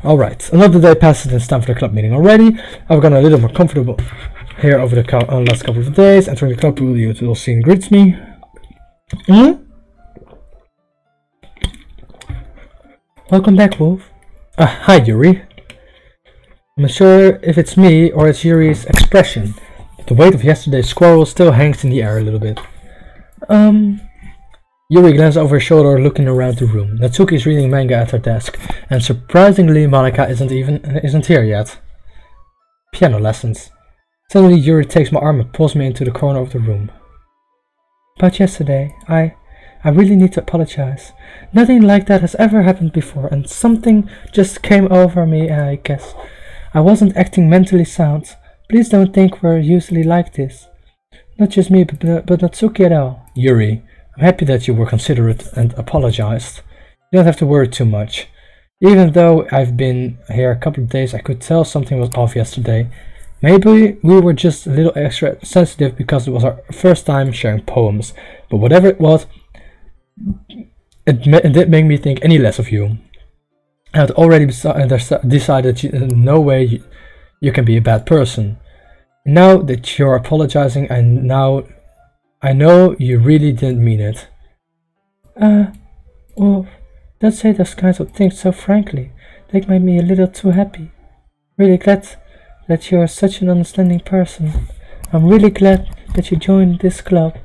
Alright, another day passes and it's time for the club meeting already. I've gotten a little more comfortable here over the last couple of days. Entering the club, the little scene greets me. Welcome back, Wolf. Hi, Yuri. I'm not sure if it's me or it's Yuri's expression. The weight of yesterday's squirrel still hangs in the air a little bit. Yuri glances over his shoulder, looking around the room. Natsuki is reading manga at her desk, and surprisingly, Monika isn't here yet. Piano lessons. Suddenly, Yuri takes my arm and pulls me into the corner of the room. About yesterday, I really need to apologize. Nothing like that has ever happened before, and something just came over me, I guess. I wasn't acting mentally sound. Please don't think we're usually like this. Not just me, but Natsuki at all. Yuri, I'm happy that you were considerate and apologized. You don't have to worry too much. Even though I've been here a couple of days, I could tell something was off yesterday. Maybe we were just a little extra sensitive because it was our first time sharing poems. But whatever it was, it didn't make me think any less of you. I had already decided that no way you can be a bad person. Now that you're apologizing, I know you really didn't mean it. Well, don't say those kinds of things so frankly. They make me a little too happy. Really glad that you're such an understanding person. I'm really glad that you joined this club.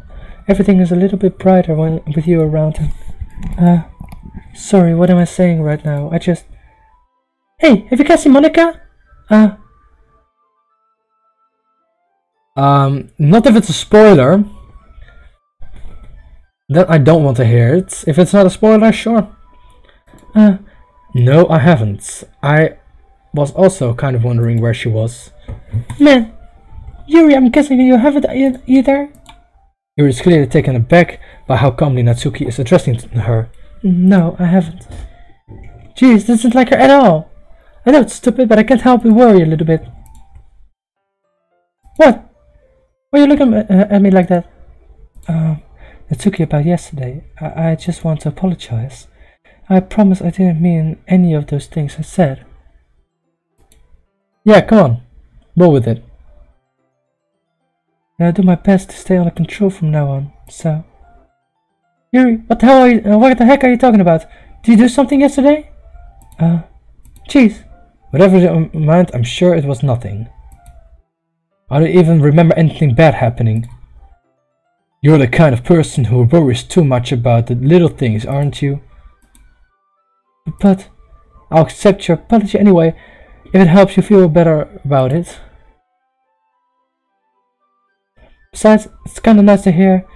Everything is a little bit brighter with you around. Sorry, what am I saying right now? Hey, have you guys seen Monika? Not if it's a spoiler. Then I don't want to hear it. If it's not a spoiler, sure. No, I haven't. I was also kind of wondering where she was. Man, Yuri, I'm guessing you haven't either? Yuri is clearly taken aback by how calmly Natsuki is addressing her. No, I haven't. Jeez, this isn't like her at all. I know it's stupid, but I can't help but worry a little bit. What? Why are you looking at me like that? Natsuki, about yesterday. I just want to apologize. I promise I didn't mean any of those things I said. Yeah, come on. Roll with it. I'll do my best to stay under control from now on, so... Yuri, what the heck are you talking about? Did you do something yesterday? Jeez. Whatever you meant, I'm sure it was nothing. I don't even remember anything bad happening. You're the kind of person who worries too much about the little things, aren't you? But I'll accept your apology anyway, if it helps you feel better about it. Besides, it's kinda nice to hear,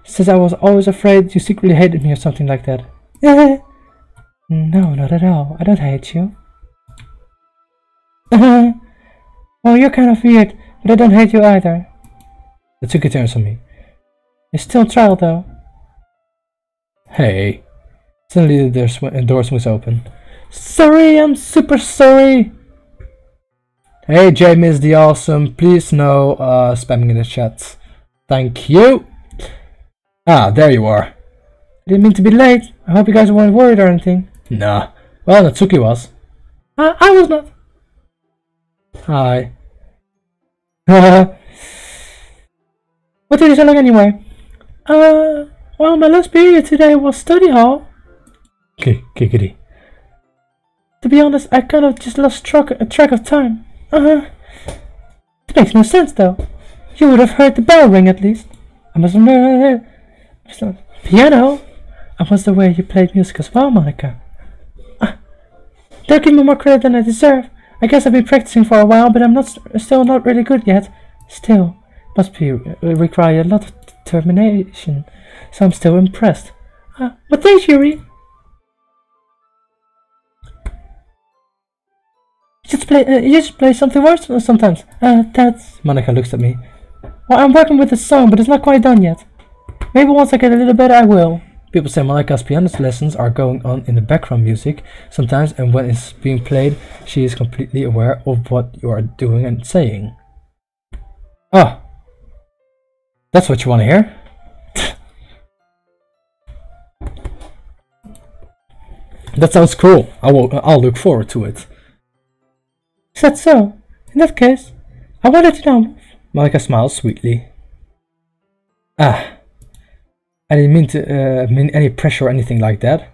since I was always afraid you secretly hated me or something like that. No, not at all. I don't hate you. Well, you're kind of weird, but I don't hate you either. Natsuki turns on me. You're still on trial, though. Hey. Suddenly the door swings open. Sorry, I'm super sorry. Hey, James the Awesome. Please no spamming in the chat. Thank you. Ah, there you are. I didn't mean to be late. I hope you guys weren't worried or anything. Nah. Well, Natsuki was. I was not. Hi. What did you say like anyway? Well, my last period today was study hall. Giggity. To be honest, I kind of just lost track of time. It makes no sense though. You would have heard the bell ring at least. I must have learned piano. I was the way you played music as well, Monica. Don't give me more credit than I deserve. I guess I've been practicing for a while, but I'm still not really good yet. Still, must require a lot of determination. So I'm still impressed. But thanks, Yuri. You should play something worse sometimes. That's... Monica looks at me. Well, I'm working with the song, but it's not quite done yet. Maybe once I get a little better, I will. People say Monica's piano lessons are going on in the background music sometimes, and when it's being played, she is completely aware of what you are doing and saying. Oh. That's what you want to hear? That sounds cool. I'll look forward to it. Is that so? In that case, I wanted to know. Monica smiles sweetly. I didn't mean to mean any pressure or anything like that.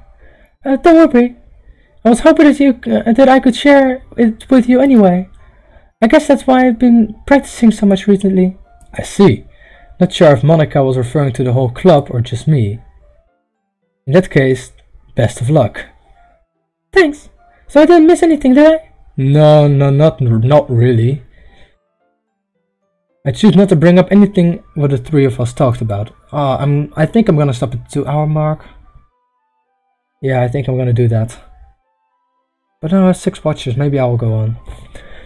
Don't worry. I was hoping that I could share it with you anyway. I guess that's why I've been practicing so much recently. I see. Not sure if Monica was referring to the whole club or just me. In that case, best of luck. Thanks. So I didn't miss anything, did I? No, not really. I choose not to bring up anything what the three of us talked about. I think I'm gonna stop at the 2-hour mark. Yeah, I think I'm gonna do that. But now I have 6 watches, maybe I will go on.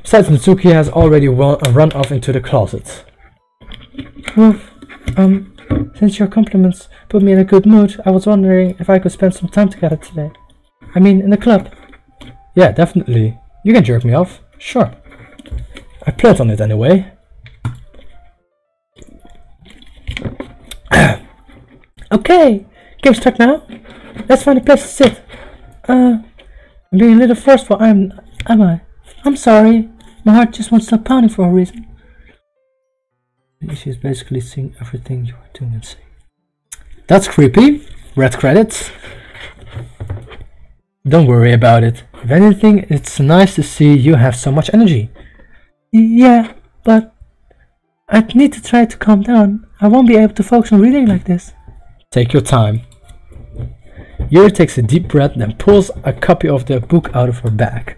Besides, Natsuki has already run off into the closet. Since your compliments put me in a good mood, I was wondering if I could spend some time together today. I mean, in the club. Yeah, definitely. You can jerk me off. Sure. I planned on it anyway. Okay, game start now. Let's find a place to sit. I'm being a little forceful, am I? I'm sorry. My heart just won't stop pounding for a reason. She's basically seeing everything you are doing and saying. That's creepy. Red credits. Don't worry about it. If anything, it's nice to see you have so much energy. Yeah, but I need to try to calm down. I won't be able to focus on reading like this. Take your time. Yuri takes a deep breath, then pulls a copy of the book out of her bag.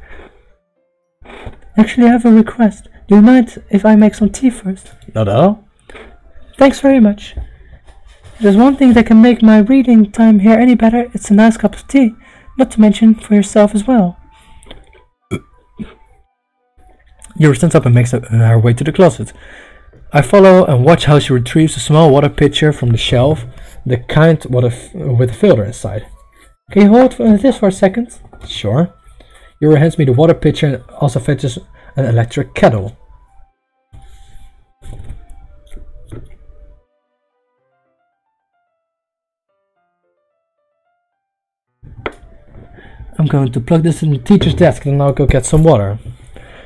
Actually, I have a request. Do you mind if I make some tea first? Not at all. Thanks very much. If there's one thing that can make my reading time here any better, it's a nice cup of tea. Not to mention for yourself as well. Yuri stands up and makes her way to the closet. I follow and watch how she retrieves a small water pitcher from the shelf, the kind with a filter inside. Can you hold this for a second? Sure. Yuri hands me the water pitcher and also fetches an electric kettle. I'm going to plug this in the teacher's desk, then I'll go get some water.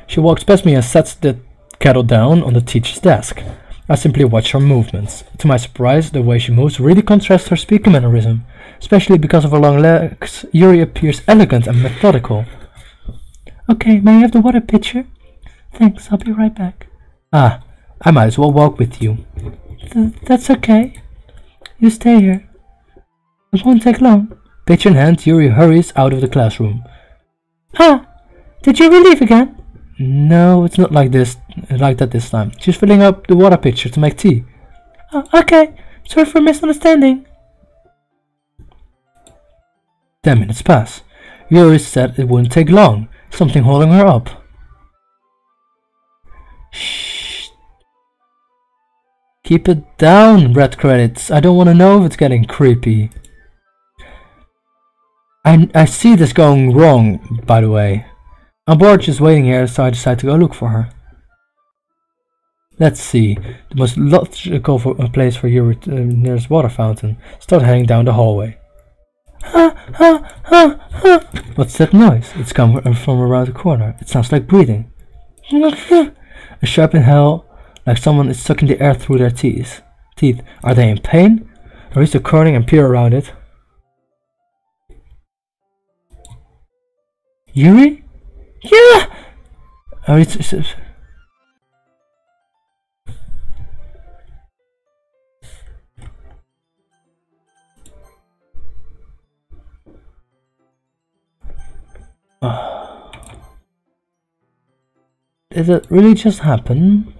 She walks past me and sets the kettle down on the teacher's desk. I simply watch her movements. To my surprise, the way she moves really contrasts her speaking mannerism. Especially because of her long legs, Yuri appears elegant and methodical. Okay, may I have the water pitcher? Thanks, I'll be right back. I might as well walk with you. That's okay. You stay here. It won't take long. Pitcher in hand, Yuri hurries out of the classroom. Did you leave again? No, it's not like that this time. She's filling up the water pitcher to make tea. Okay. Sorry for misunderstanding. 10 minutes pass. Yuri said it wouldn't take long. Something holding her up. Shh. Keep it down, red credits. I don't want to know if it's getting creepy. I see this going wrong, by the way. I'm bored just waiting here, so I decide to go look for her. Let's see. The most logical place for Yuri nearest water fountain. Start heading down the hallway. What's that noise? It's coming from around the corner. It sounds like breathing. A sharp inhale, like someone is sucking the air through their teeth. Are they in pain? I reach the corner and peer around it. Yuri? Yeah! I reach... Did it really just happen?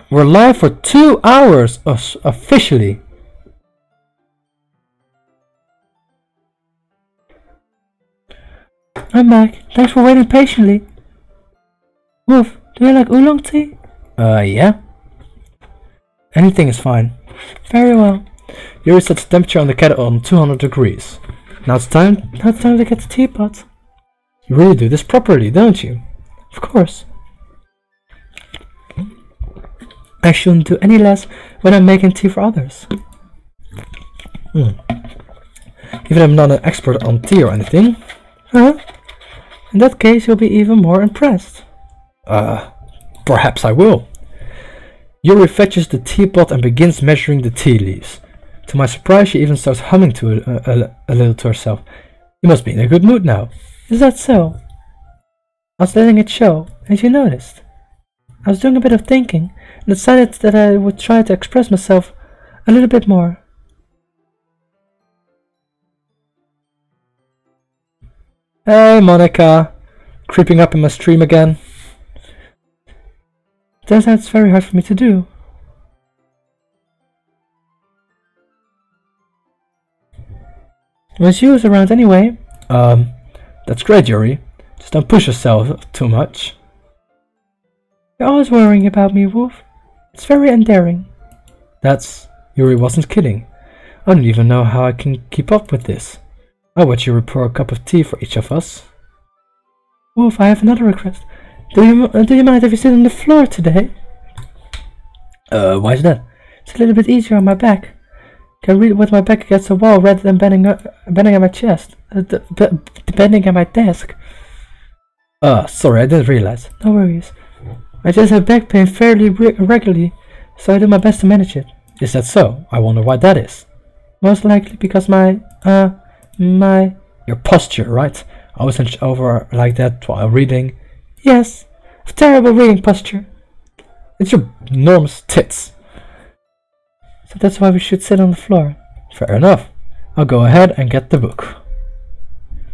We're live for 2 hours officially. I'm back. Thanks for waiting patiently. Wolf, do you like oolong tea? Yeah. Anything is fine. Very well. Yuri sets the temperature on the kettle on 200 degrees. Now it's time to get the teapot. You really do this properly, don't you? Of course. I shouldn't do any less when I'm making tea for others. Even if I'm not an expert on tea or anything. Huh? In that case, you'll be even more impressed. Perhaps I will. Yuri fetches the teapot and begins measuring the tea leaves. To my surprise, she even starts humming to it a little to herself. You must be in a good mood now. Is that so? I was letting it show, and you noticed. I was doing a bit of thinking, and decided that I would try to express myself a little bit more. Hey, Monica. Creeping up in my stream again. Turns out it's very hard for me to do. When she was around anyway. That's great, Yuri. Just don't push yourself too much. You're always worrying about me, Wolf. It's very endearing. Yuri wasn't kidding. I don't even know how I can keep up with this. I'll watch Yuri pour a cup of tea for each of us. Wolf, I have another request. Do you mind if you sit on the floor today? Why is that? It's a little bit easier on my back. Can read with my back against the wall rather than bending at my chest. Bending at my desk. Sorry, I didn't realize. No worries. I just have back pain fairly regularly, so I do my best to manage it. Is that so? I wonder why that is. Most likely because your posture, right? Always hunched over like that while reading. Yes, a terrible reading posture. It's your enormous tits. So that's why we should sit on the floor. Fair enough. I'll go ahead and get the book.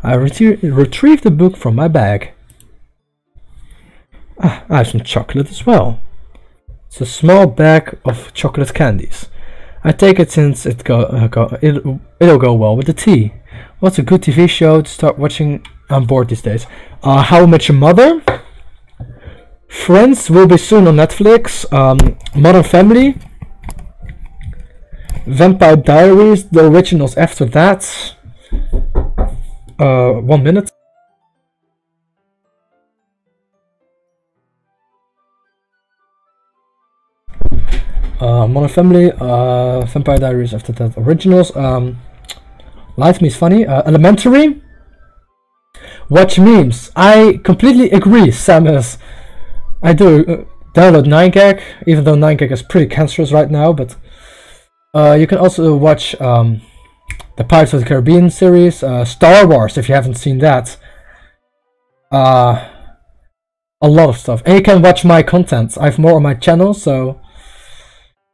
I retrieve the book from my bag. I have some chocolate as well. It's a small bag of chocolate candies. I take it since it'll go well with the tea. What's a good TV show to start watching on board these days? How I Met Your Mother. Friends will be soon on Netflix. Modern Family. Vampire Diaries, the originals after that. 1 minute. Modern Family, Vampire Diaries after that, originals. Lie to Me is funny. Elementary. Watch memes. I completely agree, Samus. I do download 9gag, even though 9gag is pretty cancerous right now, but you can also watch the Pirates of the Caribbean series, Star Wars, if you haven't seen that. A lot of stuff. And you can watch my content. I have more on my channel, so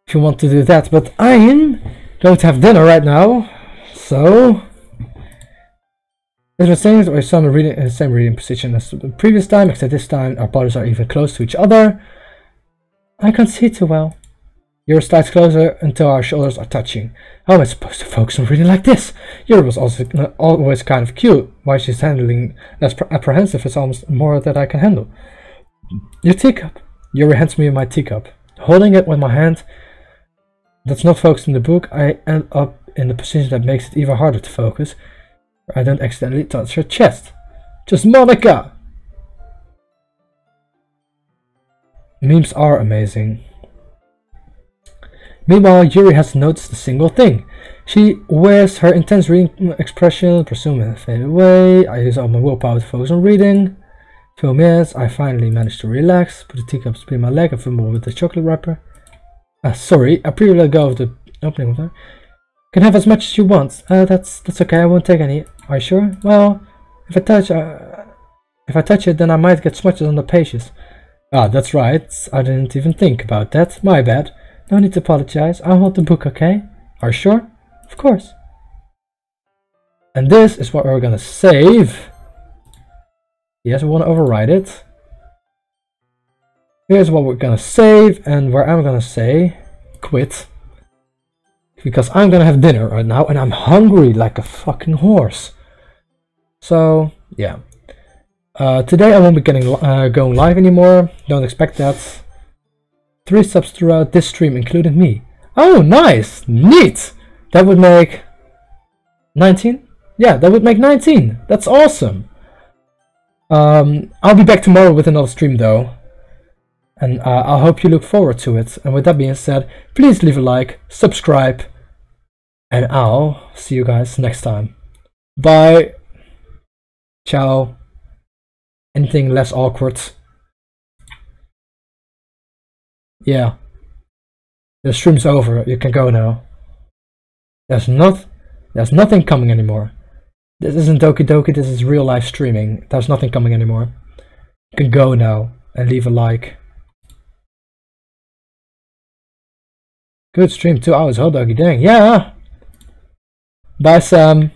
if you want to do that. But I'm going to have dinner right now, so as I was saying, we're still in the same reading position as the previous time, except this time our bodies are even close to each other. I can't see too well. Yours starts closer until our shoulders are touching. How am I supposed to focus on reading like this? Yours was also always kind of cute. Why she's handling less apprehensive is almost more that I can handle. Your teacup. Yuri hands me my teacup. Holding it with my hand that's not focused in the book, I end up in the position that makes it even harder to focus. I don't accidentally touch her chest. Just Monica! Memes are amazing. Meanwhile, Yuri hasn't noticed a single thing. She wears her intense reading expression, presumably fade away. I use all my willpower to focus on reading. 2 minutes, I finally managed to relax. Put the teacups between my leg and fumble with the chocolate wrapper. Sorry, I pre let go of the opening. You can have as much as you want. That's okay. I won't take any. Are you sure? Well, if I touch it, then I might get smudges on the pages. Ah, that's right. I didn't even think about that. My bad. No need to apologize. I'll hold the book, okay? Are you sure? Of course. And this is what we're gonna save. Yes, we want to override it. Here's what we're gonna save, and where I'm gonna say quit. Because I'm gonna have dinner right now, and I'm hungry like a fucking horse. So, yeah. Today I won't be going live anymore. Don't expect that. 3 subs throughout this stream, including me. Oh, nice! Neat! That would make 19? Yeah, that would make 19. That's awesome. I'll be back tomorrow with another stream though. And I hope you look forward to it. And with that being said, please leave a like, subscribe, and I'll see you guys next time. Bye. Ciao. Anything less awkward? Yeah. The stream's over. You can go now. There's nothing coming anymore. This isn't Doki Doki, this is real life streaming. There's nothing coming anymore. You can go now and leave a like. Good stream, 2 hours, hot doggy, dang, yeah! Bye Sam!